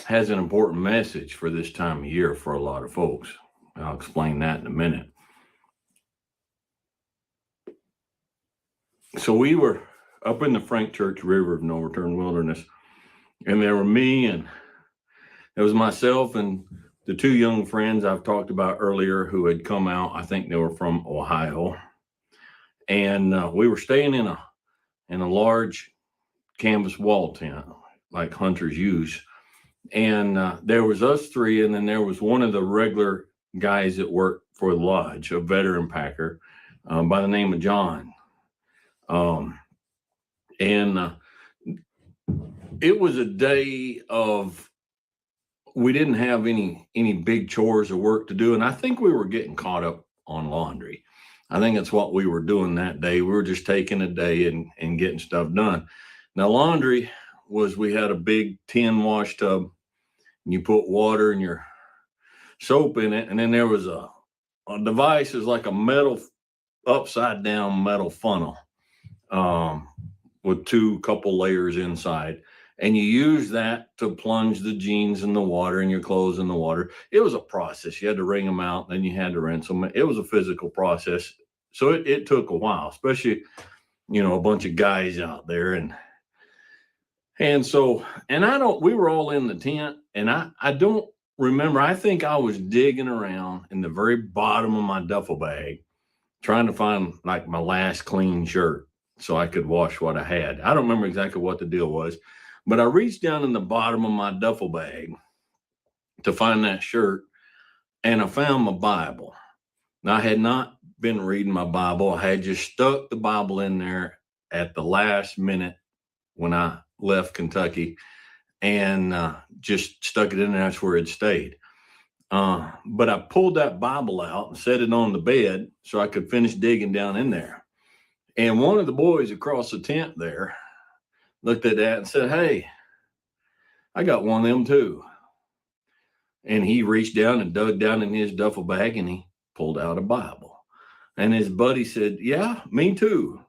[SPEAKER 4] has an important message for this time of year for a lot of folks. I'll explain that in a minute. So we were up in the Frank Church River of No Return Wilderness, and there were me, and it was myself and the 2 young friends I've talked about earlier who had come out. I think they were from Ohio, and we were staying in a large canvas wall tent like hunters use. And there was us 3, and then there was one of the regular guys that worked for the lodge, a veteran packer by the name of John. It was a day of, we didn't have any big chores or work to do, and I think we were getting caught up on laundry. I think that's what we were doing that day. We were just taking a day and getting stuff done. Now, laundry was, we had a big tin wash tub, and you put water and your soap in it, and then there was a device, is like a metal, upside down metal funnel with 2 couple layers inside, and you use that to plunge the jeans in the water and your clothes in the water. It was a process. You had to wring them out, then you had to rinse them. It was a physical process, so it took a while, especially a bunch of guys out there, and we were all in the tent, and I don't remember. I think I was digging around in the very bottom of my duffel bag, trying to find like my last clean shirt so I could wash what I had. I don't remember exactly what the deal was, but I reached down in the bottom of my duffel bag to find that shirt, and I found my Bible. Now, I had not been reading my Bible. I had just stuck the Bible in there at the last minute when I left Kentucky, and just stuck it in there. That's where it stayed. But I pulled that Bible out and set it on the bed so I could finish digging down in there. And one of the boys across the tent there looked at that and said, "Hey, I got one of them too." And he reached down and dug down in his duffel bag, and he pulled out a Bible. And his buddy said, "Yeah, me too."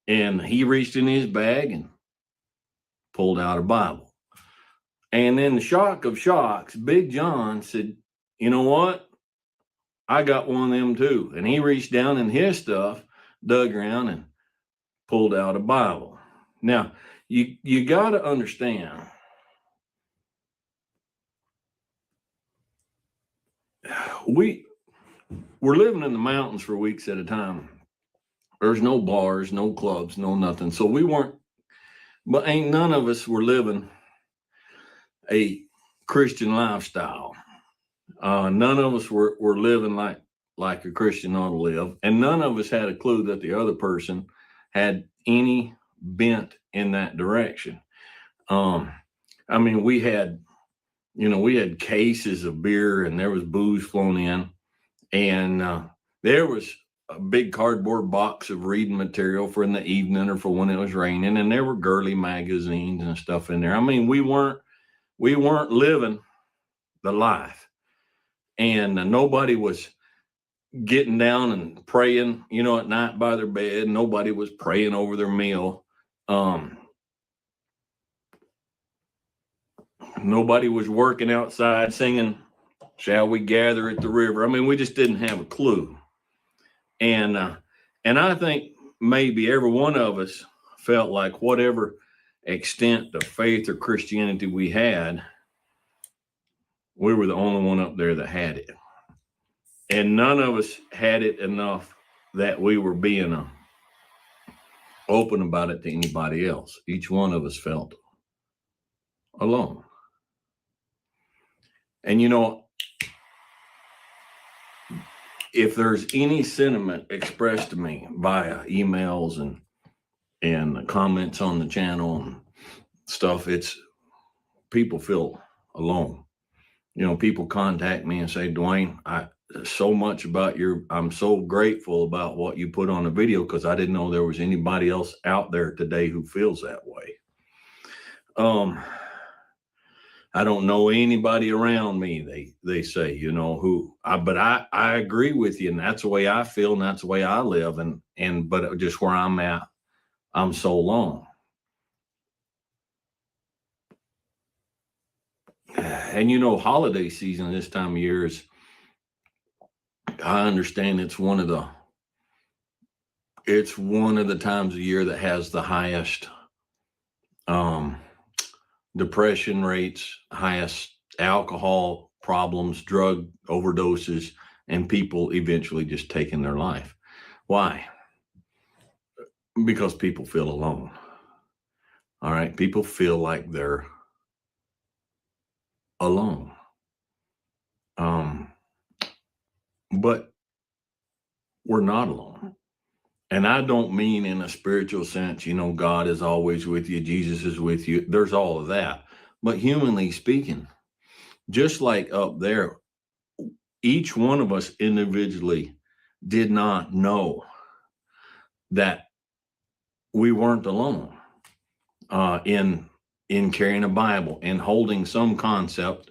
[SPEAKER 4] And he reached in his bag and pulled out a Bible. And then the shock of shocks, Big John said, "You know what? I got one of them too." And he reached down in his stuff, dug around, and pulled out a Bible. Now, you got to understand, we're living in the mountains for weeks at a time. There's no bars, no clubs, no nothing. So we weren't, but ain't none of us were living a Christian lifestyle. None of us were living like a Christian ought to live. And none of us had a clue that the other person had any bent in that direction. I mean, we had cases of beer and there was booze flown in, and there was a big cardboard box of reading material for in the evening or for when it was raining, and there were girly magazines and stuff in there. I mean, we weren't living the life, and nobody was getting down and praying, at night by their bed. Nobody was praying over their meal. Nobody was working outside singing, "Shall we gather at the river?" I mean, we just didn't have a clue. And I think maybe every one of us felt like whatever extent of faith or Christianity we had, we were the only one up there that had it. And none of us had it enough that we were being open about it to anybody else. Each one of us felt alone. And if there's any sentiment expressed to me via emails and comments on the channel and stuff, it's people feel alone. People contact me and say, "Dwayne, I'm so grateful about what you put on the video, because I didn't know there was anybody else out there today who feels that way." I don't know anybody around me, they say, but I agree with you, and that's the way I feel, and that's the way I live, but just where I'm at, I'm so alone. And holiday season this time of year is, I understand it's one of the times of year that has the highest depression rates, highest alcohol problems, drug overdoses, and people eventually just taking their life. Why? Because people feel alone. All right. People feel like they're alone. But we're not alone. And I don't mean in a spiritual sense, God is always with you, Jesus is with you. There's all of that. But humanly speaking, just like up there, each one of us individually did not know that we weren't alone in carrying a Bible and holding some concept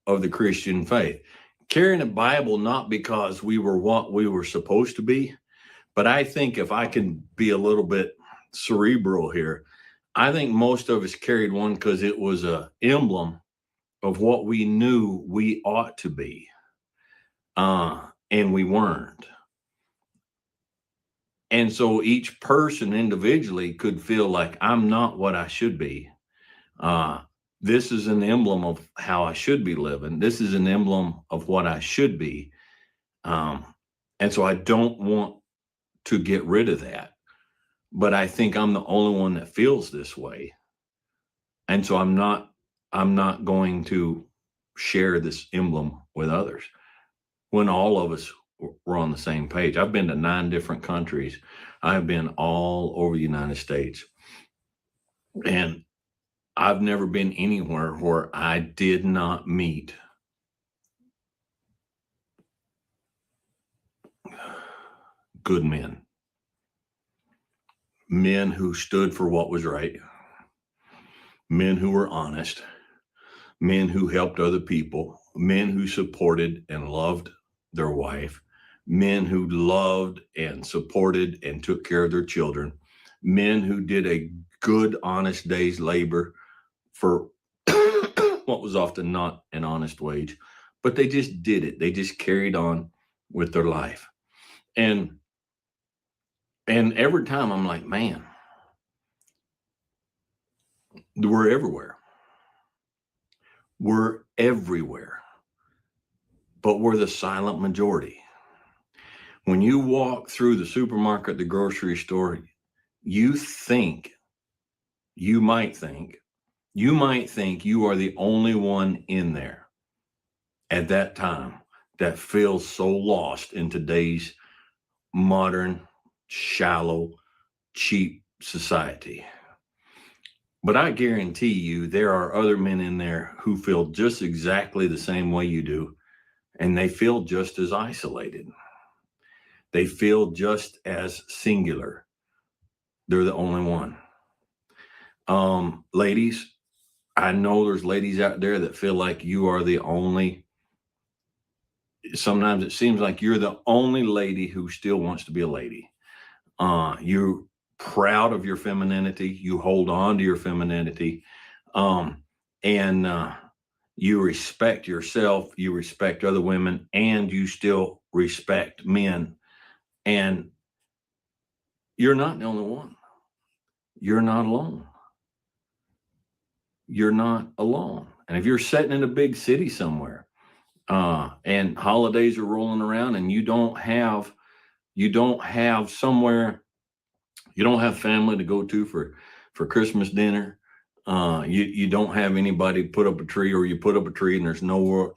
[SPEAKER 4] of the Christian faith. Carrying a Bible, not because we were what we were supposed to be, but I think if I can be a little bit cerebral here, I think most of us carried one because it was an emblem of what we knew we ought to be, and we weren't. And so each person individually could feel like, I'm not what I should be. This is an emblem of how I should be living. This is an emblem of what I should be. And so I don't want to get rid of that. But I think I'm the only one that feels this way. And so I'm not going to share this emblem with others when all of us were on the same page. I've been to 9 different countries. I've been all over the United States. And I've never been anywhere where I did not meet good men. Men who stood for what was right. Men who were honest. Men who helped other people. Men who supported and loved their wife. Men who loved and supported and took care of their children. Men who did a good, honest day's labor for what was often not an honest wage, but they just did it. They just carried on with their life. And every time I'm like, man, we're everywhere. We're everywhere, but we're the silent majority. When you walk through the supermarket, the grocery store, you might think you are the only one in there at that time that feels so lost in today's modern, shallow, cheap society. But I guarantee you there are other men in there who feel just exactly the same way you do, and they feel just as isolated. They feel just as singular. They're the only one. Ladies, I know there's ladies out there that feel like you are the only. Sometimes it seems like you're the only lady who still wants to be a lady. You're proud of your femininity. You hold on to your femininity. And you respect yourself. You respect other women, and you still respect men. And you're not the only one. You're not alone. You're not alone. And if you're sitting in a big city somewhere, and holidays are rolling around, and you don't have somewhere, you don't have family to go to for Christmas dinner. You don't have anybody put up a tree, or you put up a tree and there's no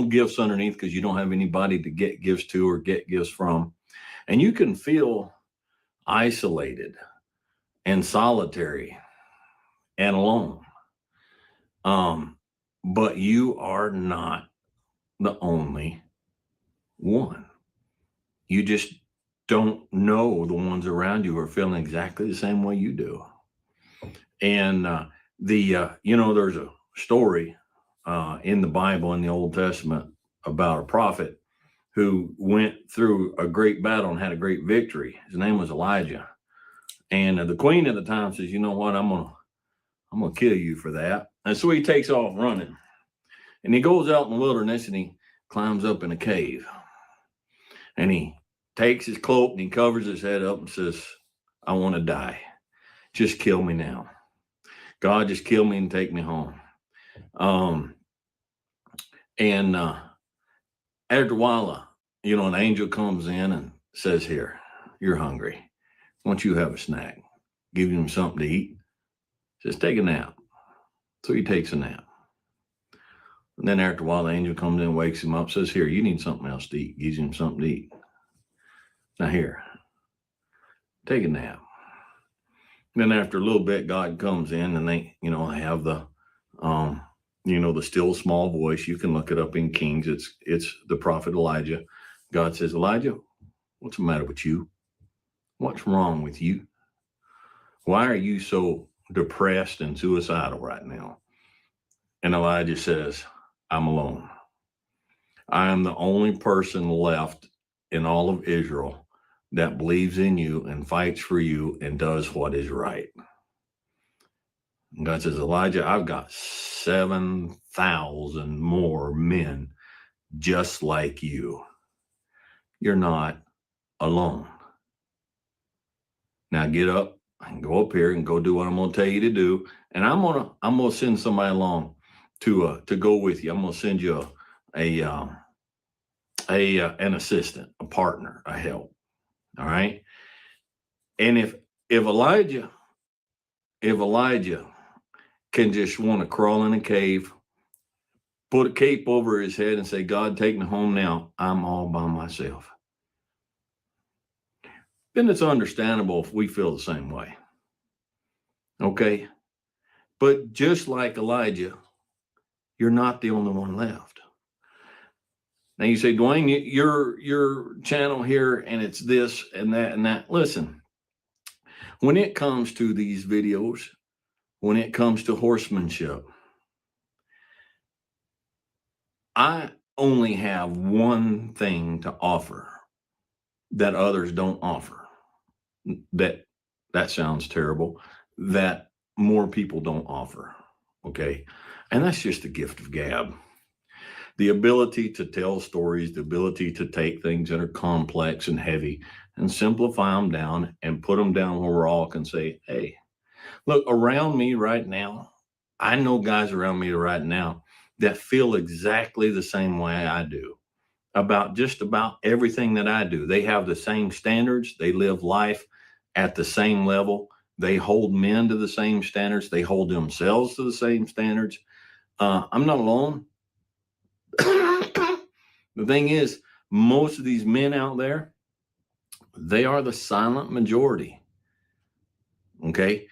[SPEAKER 4] gifts underneath because you don't have anybody to get gifts to or get gifts from. And you can feel isolated and solitary and alone. But you are not the only one. You just don't know the ones around you are feeling exactly the same way you do. And there's a story in the Bible, in the Old Testament, about a prophet who went through a great battle and had a great victory. His name was Elijah. And the queen at the time says, you know what, I'm gonna kill you for that. And so he takes off running. And he goes out in the wilderness and he climbs up in a cave. And he takes his cloak and he covers his head up and says, I want to die. Just kill me now. God, just kill me and take me home. After a while, an angel comes in and says, here, you're hungry. Why don't you have a snack? Give him something to eat. Says, take a nap. So he takes a nap. And then after a while, the angel comes in, wakes him up, says, here, you need something else to eat. Gives him something to eat. Now here, take a nap. Then after a little bit, God comes in and they, have the, the still small voice. You can look it up in Kings. It's the prophet Elijah. God says, Elijah, what's the matter with you? What's wrong with you? Why are you so depressed and suicidal right now? And Elijah says, I'm alone. I am the only person left in all of Israel that believes in you and fights for you and does what is right. And God says, Elijah, I've got 7,000 more men just like you. You're not alone. Now get up and go up here and go do what I'm going to tell you to do. And I'm going to send somebody along to go with you. I'm going to send you an assistant, a partner, a help. All right. And if Elijah can just want to crawl in a cave, put a cape over his head and say, God, take me home now, I'm all by myself, then it's understandable if we feel the same way. Okay. But just like Elijah, you're not the only one left. Now you say, Dwayne, your channel here and it's this and that and that. Listen, when it comes to these videos, when it comes to horsemanship, I only have one thing to offer that others don't offer. That sounds terrible. That more people don't offer. Okay. And that's just the gift of gab. The ability to tell stories, the ability to take things that are complex and heavy and simplify them down and put them down where we all can say, hey, look, around me right now, I know guys around me right now that feel exactly the same way I do about just about everything that I do. They have the same standards. They live life at the same level. They hold men to the same standards. They hold themselves to the same standards. I'm not alone. The thing is, most of these men out there, they are the silent majority. Okay.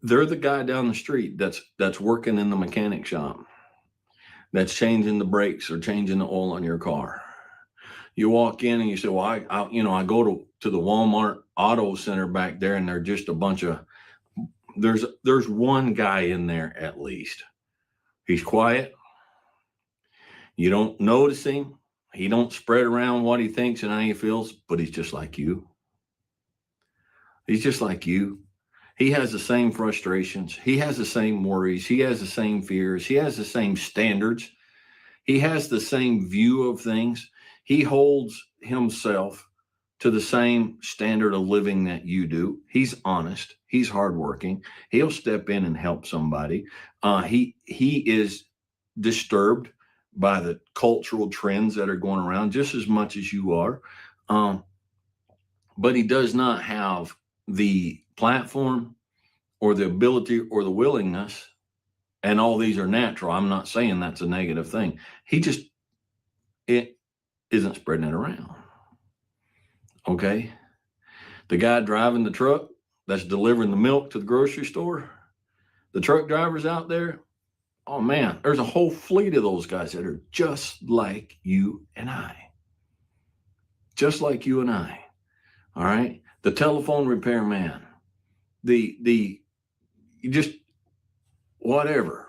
[SPEAKER 4] they're the guy down the street that's working in the mechanic shop, that's changing the brakes or changing the oil on your car. You walk in and you say, well, I go to the Walmart Auto Center back there, and they're just a bunch of, there's one guy in there at least. He's quiet. You don't notice him. He don't spread around what he thinks and how he feels, but he's just like you. He's just like you. He has the same frustrations. He has the same worries. He has the same fears. He has the same standards. He has the same view of things. He holds himself to the same standard of living that you do. He's honest. He's hardworking. He'll step in and help somebody. He is disturbed by the cultural trends that are going around just as much as you are. But he does not have the platform or the ability or the willingness, and all these are natural. I'm not saying that's a negative thing. It isn't spreading it around. Okay. The guy driving the truck that's delivering the milk to the grocery store, the truck drivers out there, oh man, there's a whole fleet of those guys that are just like you and I. Just like you and I. All right. The telephone repairman, you just whatever.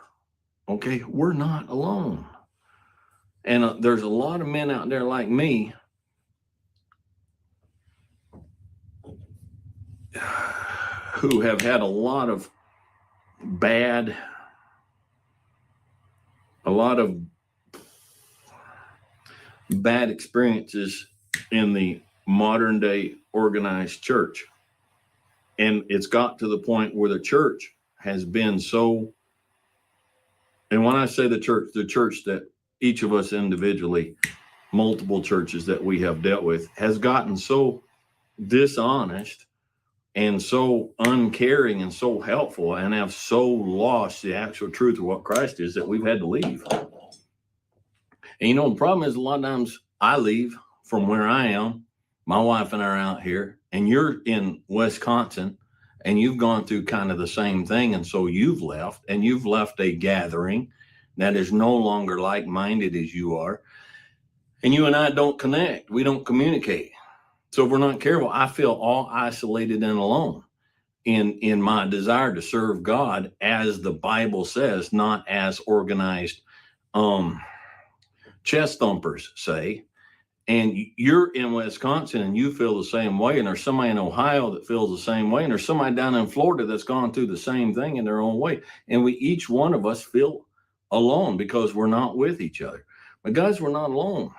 [SPEAKER 4] Okay. We're not alone. And there's a lot of men out there like me who have had a lot of bad experiences in the modern day organized church. And it's got to the point where the church has been so, and when I say the church that each of us individually, multiple churches that we have dealt with, has gotten so dishonest and so uncaring and so helpful, and have so lost the actual truth of what Christ is, that we've had to leave. And the problem is, a lot of times I leave from where I am, my wife and I are out here, and you're in Wisconsin, and you've gone through kind of the same thing. And so you've left a gathering that is no longer like-minded as you are. And you and I don't connect. We don't communicate. So if we're not careful, I feel all isolated and alone in my desire to serve God as the Bible says, not as organized chest thumpers say. And you're in Wisconsin and you feel the same way. And there's somebody in Ohio that feels the same way. And there's somebody down in Florida that's gone through the same thing in their own way. And each one of us feel alone because we're not with each other. But guys, we're not alone.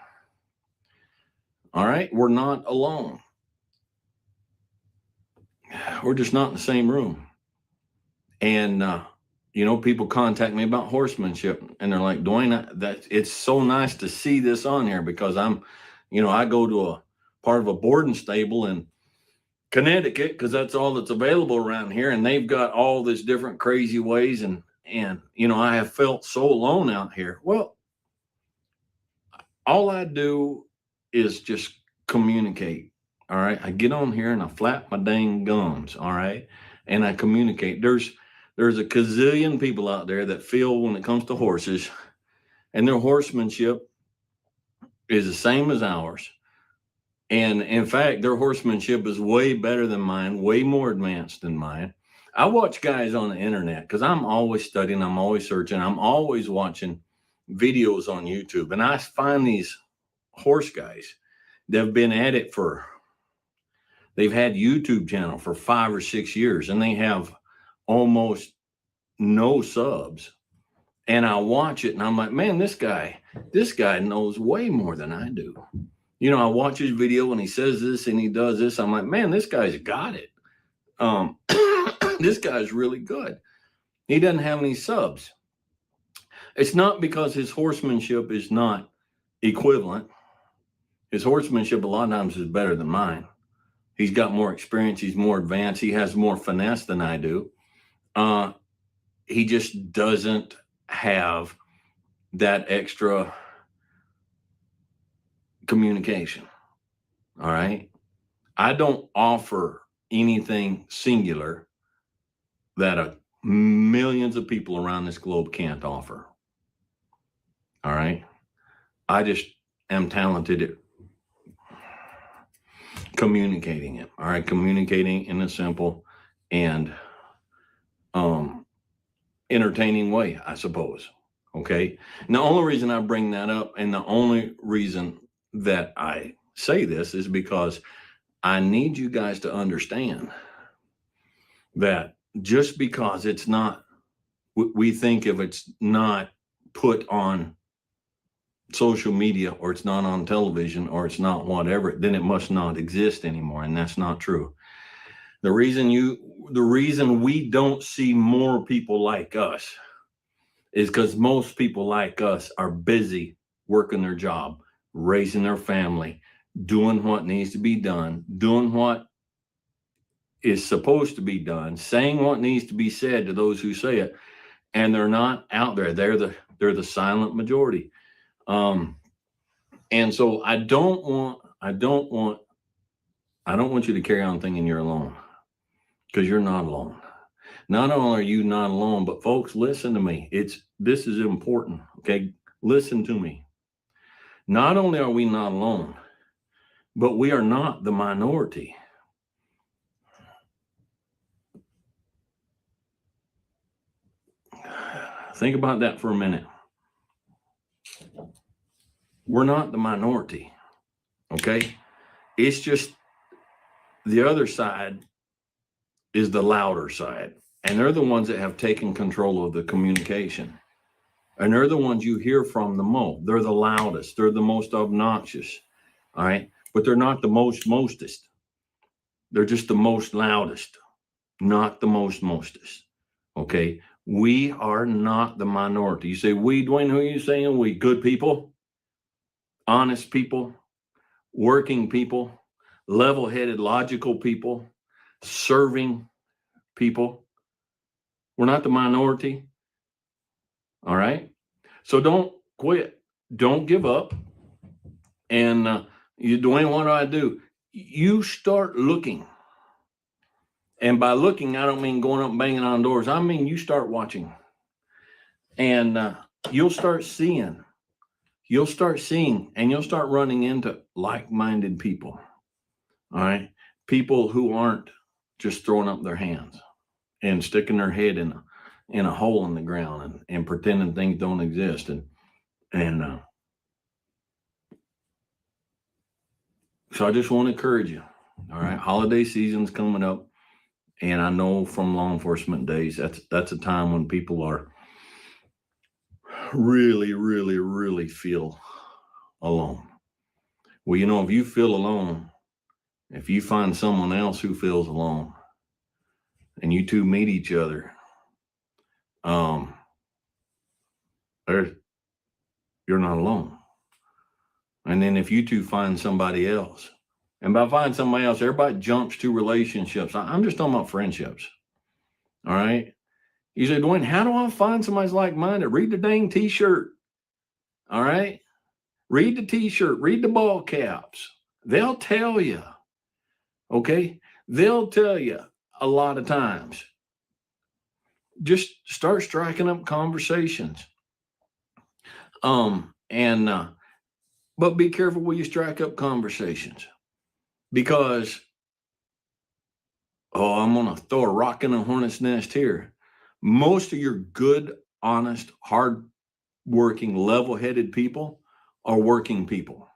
[SPEAKER 4] All right. We're not alone. We're just not in the same room. And, people contact me about horsemanship, and they're like, Dwayne, it's so nice to see this on here, because I go to a part of a boarding stable in Connecticut because that's all that's available around here. And they've got all this different crazy ways. And I have felt so alone out here. Well, all I do is just communicate. All right. I get on here and I flap my dang gums. All right. And I communicate. There's a gazillion people out there that feel, when it comes to horses, and their horsemanship is the same as ours. And in fact, their horsemanship is way better than mine, way more advanced than mine. I watch guys on the internet because I'm always studying, I'm always searching, I'm always watching videos on YouTube. And I find these horse guys that have been at it they've had YouTube channel for 5 or 6 years, and they have almost no subs. And I watch it and I'm like, man, this guy knows way more than I do. I watch his video and he says this and he does this. I'm like, man, this guy's got it. This guy's really good. He doesn't have any subs. It's not because his horsemanship is not equivalent. His horsemanship a lot of times is better than mine. He's got more experience. He's more advanced. He has more finesse than I do. He just doesn't have that extra communication. All right. I don't offer anything singular that a millions of people around this globe can't offer. All right. I just am talented at communicating it. All right. Communicating in a simple and entertaining way, I suppose. Okay. And the only reason I bring that up and the only reason that I say this is because I need you guys to understand that just because it's not, we think if it's not put on social media or it's not on television or it's not whatever, then it must not exist anymore. And that's not true. The reason we don't see more people like us is because most people like us are busy working their job, raising their family, doing what needs to be done, doing what is supposed to be done, saying what needs to be said to those who say it, and they're not out there. They're the silent majority. And so I don't want you to carry on thinking you're alone, because you're not alone. Not only are you not alone, but folks, listen to me. This is important. Okay. Listen to me. Not only are we not alone, but we are not the minority. Think about that for a minute. We're not the minority. Okay. It's just the other side is the louder side. And they're the ones that have taken control of the communication. And they're the ones you hear from the most. They're the loudest. They're the most obnoxious. All right. But they're not the mostest. They're just the most loudest, not the mostest. Okay. We are not the minority. You say, we, Dwayne, who are you saying? We, good people, honest people, working people, level-headed, logical people, serving people. We're not the minority. All right. So don't quit. Don't give up. And Dwayne, what do? You start looking. And by looking, I don't mean going up and banging on doors. I mean, you start watching. And you'll start seeing. You'll start seeing, and you'll start running into like-minded people. All right. People who aren't just throwing up their hands and sticking their head in a hole in the ground and pretending things don't exist. And so I just want to encourage you. All right. Holiday season's coming up. And I know from law enforcement days, that's a time when people are really, really, really feel alone. Well, if you feel alone, if you find someone else who feels alone and you two meet each other, you're not alone. And then if you two find somebody else, and by find somebody else, everybody jumps to relationships. I'm just talking about friendships. All right. You say, Dwayne, how do I find somebody's like-minded? Read the dang t-shirt. All right. Read the t-shirt, read the ball caps. They'll tell you. Okay. They'll tell you a lot of times. Just start striking up conversations. But be careful when you strike up conversations. Because, I'm going to throw a rock in a hornet's nest here. Most of your good, honest, hard-working, level-headed people are working people.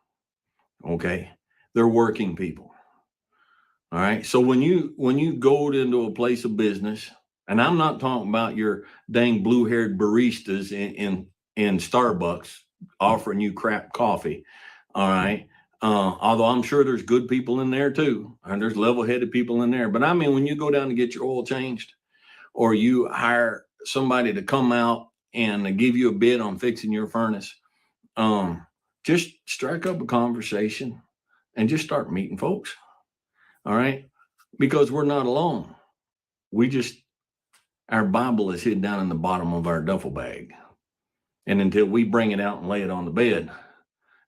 [SPEAKER 4] Okay? They're working people. All right? So when you go into a place of business, and I'm not talking about your dang blue-haired baristas in Starbucks offering you crap coffee. All right? Although I'm sure there's good people in there too, and there's level-headed people in there. But I mean, when you go down to get your oil changed, or you hire somebody to come out and give you a bid on fixing your furnace, just strike up a conversation and just start meeting folks. All right? Because we're not alone. Our Bible is hid down in the bottom of our duffel bag. And until we bring it out and lay it on the bed,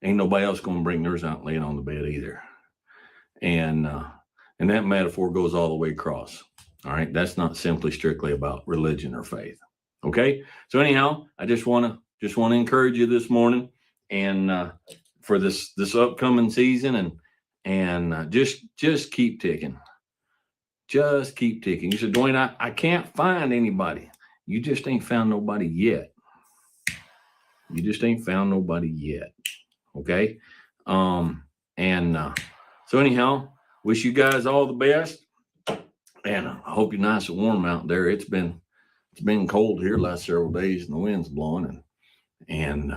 [SPEAKER 4] ain't nobody else going to bring theirs out and lay it on the bed either. And that metaphor goes all the way across. All right. That's not simply strictly about religion or faith. Okay. So anyhow, I just want to encourage you this morning and for this upcoming season and just keep ticking. Just keep ticking. You said, Dwayne, I can't find anybody. You just ain't found nobody yet. You just ain't found nobody yet. Okay. So anyhow, wish you guys all the best. And I hope you're nice and warm out there. It's been cold here last several days and the wind's blowing and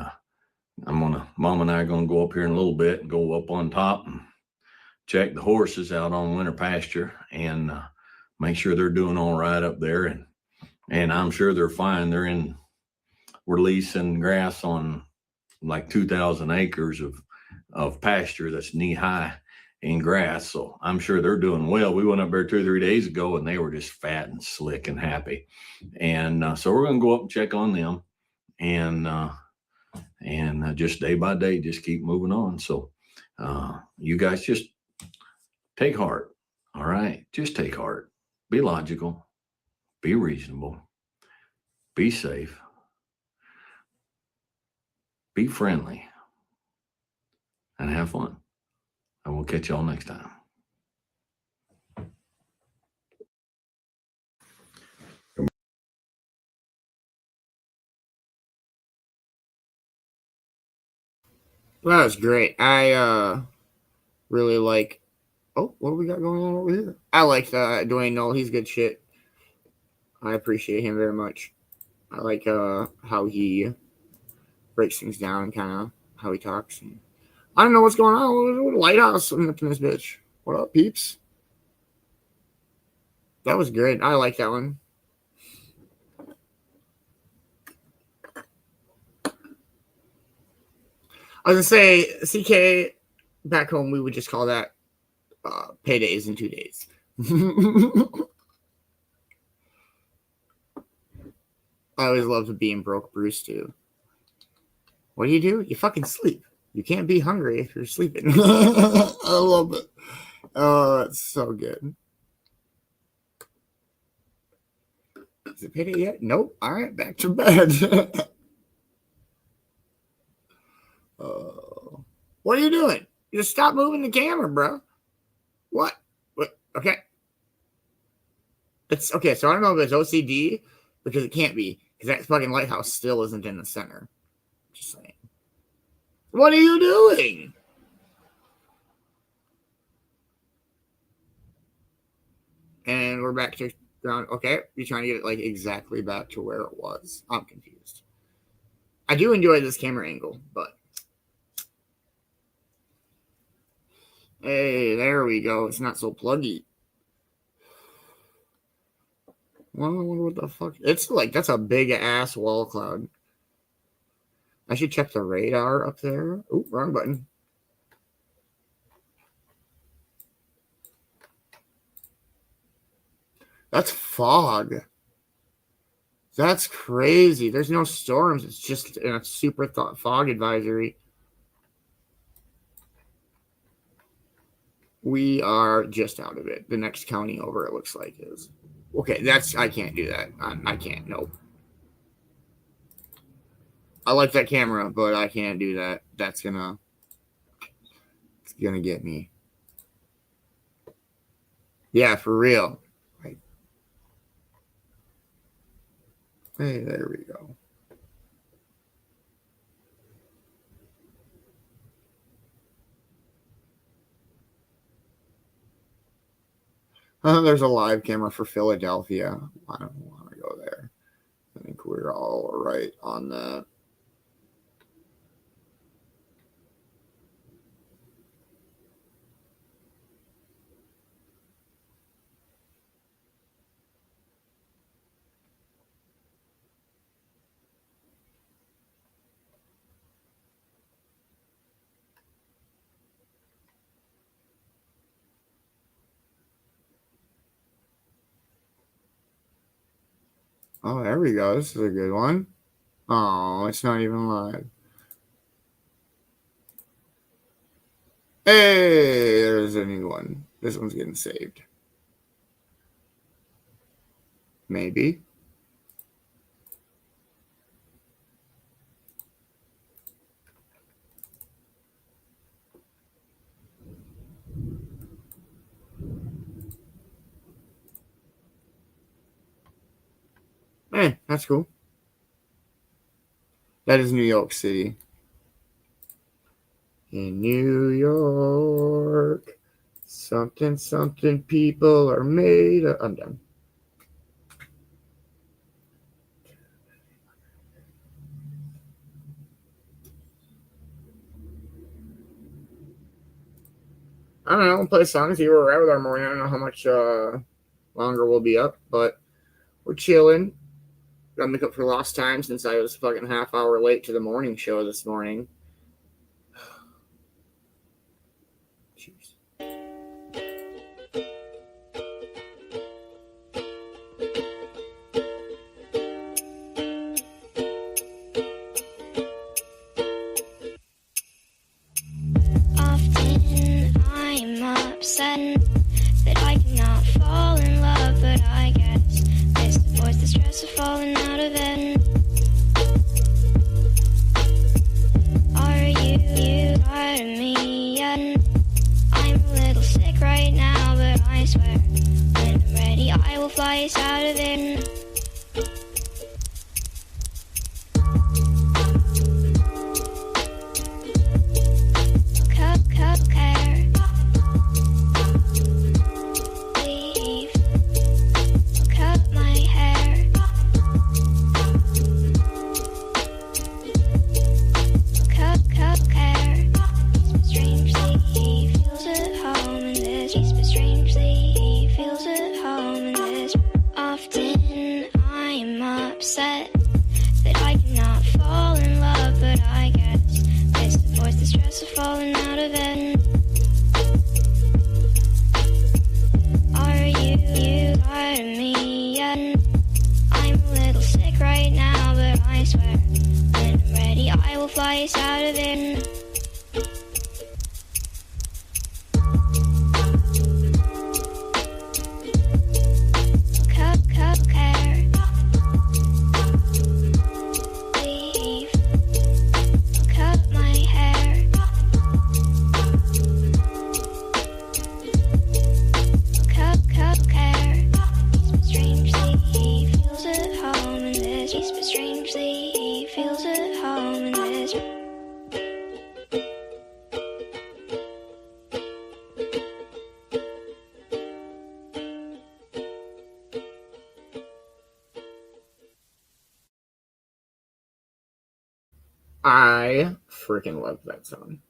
[SPEAKER 4] Mom and I are gonna go up here in a little bit and go up on top and check the horses out on winter pasture and make sure they're doing all right up there. And I'm sure they're fine. We're leasing grass on like 2,000 acres of pasture that's knee high in grass. So I'm sure they're doing well. We went up there 2 or 3 days ago and they were just fat and slick and happy. And so we're going to go up and check on them and just day by day, just keep moving on. So you guys just take heart. All right. Just take heart. Be logical. Be reasonable. Be safe. Be friendly. And have fun. And we'll catch y'all next time.
[SPEAKER 12] Well, that was great. I really like. Oh, what do we got going on over here? I like Dwayne Knoll. He's good shit. I appreciate him very much. I like how he breaks things down, kind of how he talks. And I don't know what's going on with Lighthouse in this bitch. What up, peeps? That was great. I like that one. I was gonna say, CK, back home, we would just call that paydays in 2 days. I always loved being broke Bruce, too. What do? You fucking sleep. You can't be hungry if you're sleeping. I love it. Oh, it's so good. Is it payday yet? Nope. All right, back to bed. What are you doing? You just stop moving the camera, bro. What? Okay. It's okay. So I don't know if it's OCD because it can't be because that fucking lighthouse still isn't in the center. Just saying. What are you doing? And we're back to ground. Okay. You're trying to get it like exactly back to where it was. I'm confused. I do enjoy this camera angle, but. Hey, there we go. It's not so pluggy. Well, I wonder what the fuck. It's like, that's a big ass wall cloud. I should check the radar up there. Oh, wrong button. That's fog. That's crazy. There's no storms. It's just a super fog advisory. We are just out of it. The next county over, it looks like, is. Okay, I can't do that. I can't. Nope. I like that camera, but I can't do that. It's gonna get me. Yeah, for real. Right. Hey, there we go. There's a live camera for Philadelphia. I don't want to go there. I think we're all right on that. Oh, there we go. This is a good one. Oh, it's not even live. Hey, there's a new one. This one's getting saved. Maybe. That's cool. That is New York City. In New York, something, something people are made of. I'm done. I don't know. We'll play songs. You were right with our morning. I don't know how much longer we'll be up, but we're chilling. Gotta make up for lost time since I was fucking half hour late to the morning show this morning. Jeez.
[SPEAKER 5] Often I'm upset that I cannot fall in love, but I guess this avoids the stress of falling out of it. Are you part of me yet? I'm a little sick right now, but I swear when I'm ready I will fly us out of it.
[SPEAKER 12] I freaking love that song.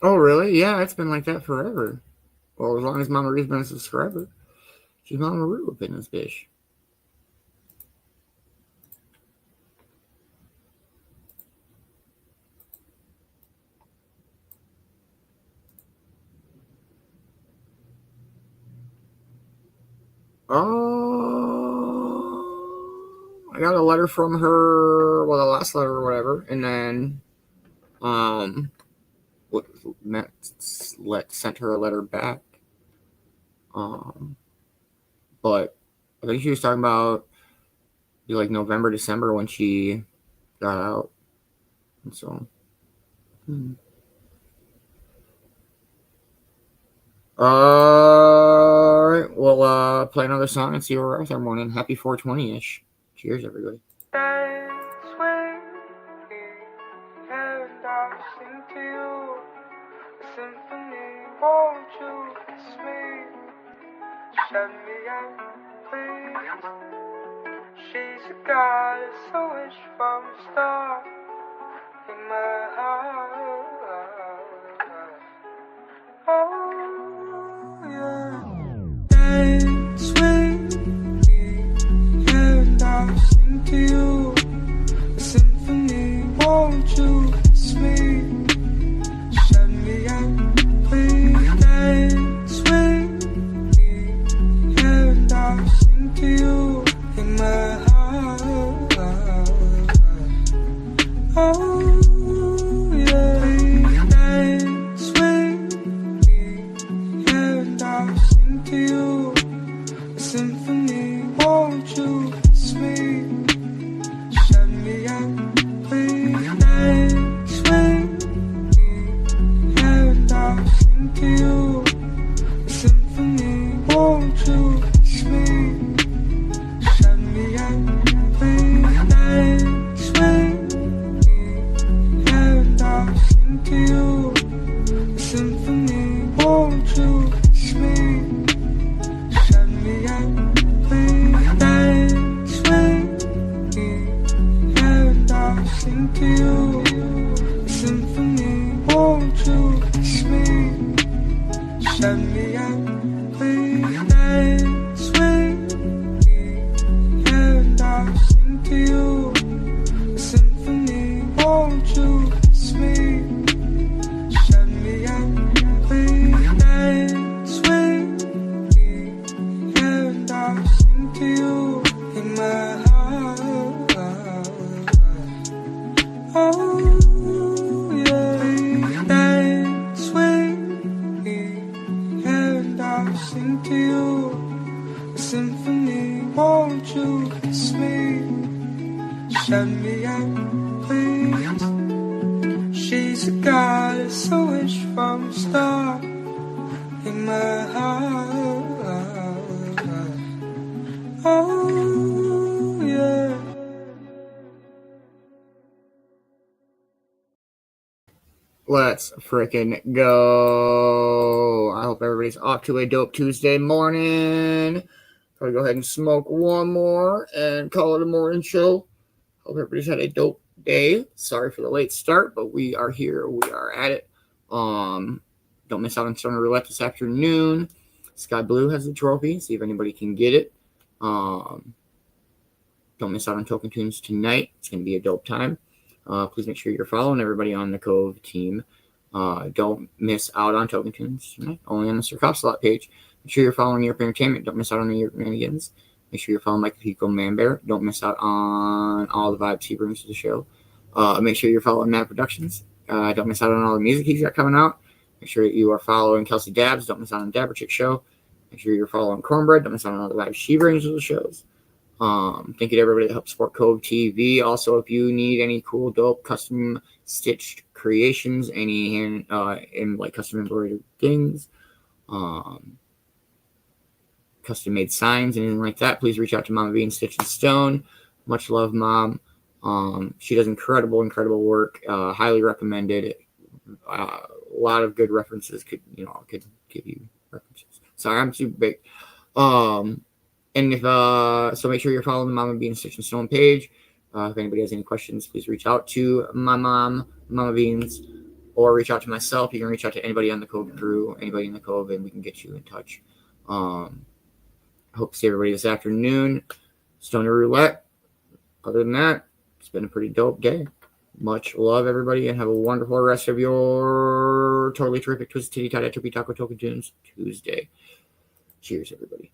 [SPEAKER 12] Oh, really? Yeah, it's been like that forever. Well, as long as Mama Rue's been a subscriber. She's Mama Rue up in this bitch. Oh, I got a letter from her, well, the last letter or whatever, and then, sent her a letter back. But I think she was talking about like November, December when she got out, and so. All right. We'll play another song and see where we're at our morning. Happy 420-ish. Cheers, everybody.
[SPEAKER 3] Won't you kiss me? Shut me up, please. She's a goddess, so wish from the start in my heart. Oh, yeah. Dance with me, and I'll sing to you a symphony. Won't you kiss me? Shut me up. Dance with me, and I'll sing to you in my heart. Oh, yeah. Dance with me, and I'll sing to you a symphony. Won't you kiss me? Shut me up, please. Dance with me, and I'll sing to you a symphony. Won't you kiss me? Shut me up, please. Dance with me, and I'll sing to you a symphony. Won't you kiss me? Shut me up, please. Dance with me, and I'll sing to you a symphony. Won't you kiss me? Shut me up, please. Dance with me, and I'll sing to you a symphony. Won't you kiss me? Shut me up, please. Dance with me, and I'll sing to you in my heart. Oh, yeah. Dance with me, and I'll sing to you a symphony. Won't you kiss me? Shut me up, please. She's a goddess, so wish from the start in my heart. Oh, yeah.
[SPEAKER 12] Let's frickin' go. I hope everybody's off to a dope Tuesday morning. I'll go ahead and smoke one more and call it a morning show. Hope everybody's had a dope day. Sorry for the late start, but we are here. We are at it. Don't miss out on Stoner Roulette this afternoon. Sky Blue has the trophy. See if anybody can get it. Don't miss out on Token Tunes tonight. It's going to be a dope time. Please make sure you're following everybody on the Cove team. Don't miss out on Token Tunes tonight. Only on the Sir Slot page. Make sure you're following Europe Entertainment. Don't miss out on the Europe Manigans. Make sure you're following Michael Pico Man Bear. Don't miss out on all the vibes he brings to the show. Make sure you're following Matt Productions. Don't miss out on all the music he's got coming out. Make sure you are following Kelsey Dabbs. Don't miss out on Dabber Chick Show. Make sure you're following Cornbread. Don't miss out on all the vibes she brings to the shows. Thank you to everybody that helps support Cove-TV. Also, if you need any cool, dope, custom stitched creations, any hand, in like custom embroidered things, custom made signs, anything like that, please reach out to Mama Beanz Stitch and Stone. Much love, Mom. She does incredible work. Highly recommended. A lot of good references could give you references. Sorry, I'm too big. And if so, make sure you're following the Mama Beanz Stitch and Stone page. If anybody has any questions, please reach out to my mom, Mama Beanz, or reach out to myself. You can reach out to anybody on the Cove Crew, anybody in the Cove, and we can get you in touch. Hope to see everybody this afternoon. Stoner Roulette. Other than that, it's been a pretty dope day. Much love, everybody, and have a wonderful rest of your totally terrific Twisted Titty Tata Topi Taco Token Tunes Tuesday. Cheers, everybody.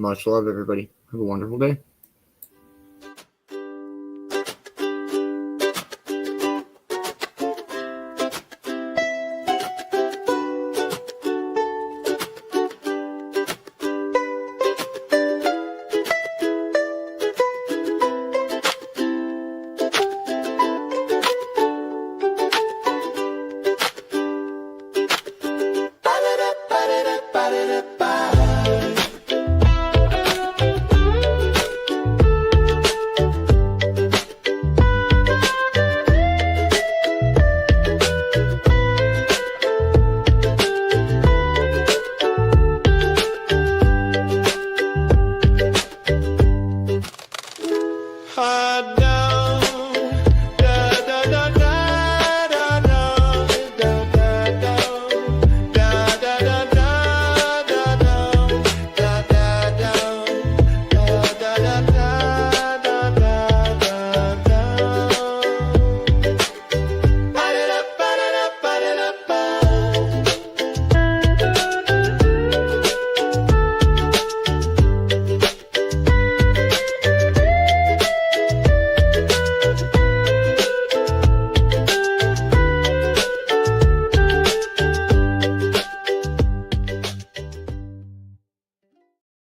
[SPEAKER 12] Much love, everybody. Have a wonderful day.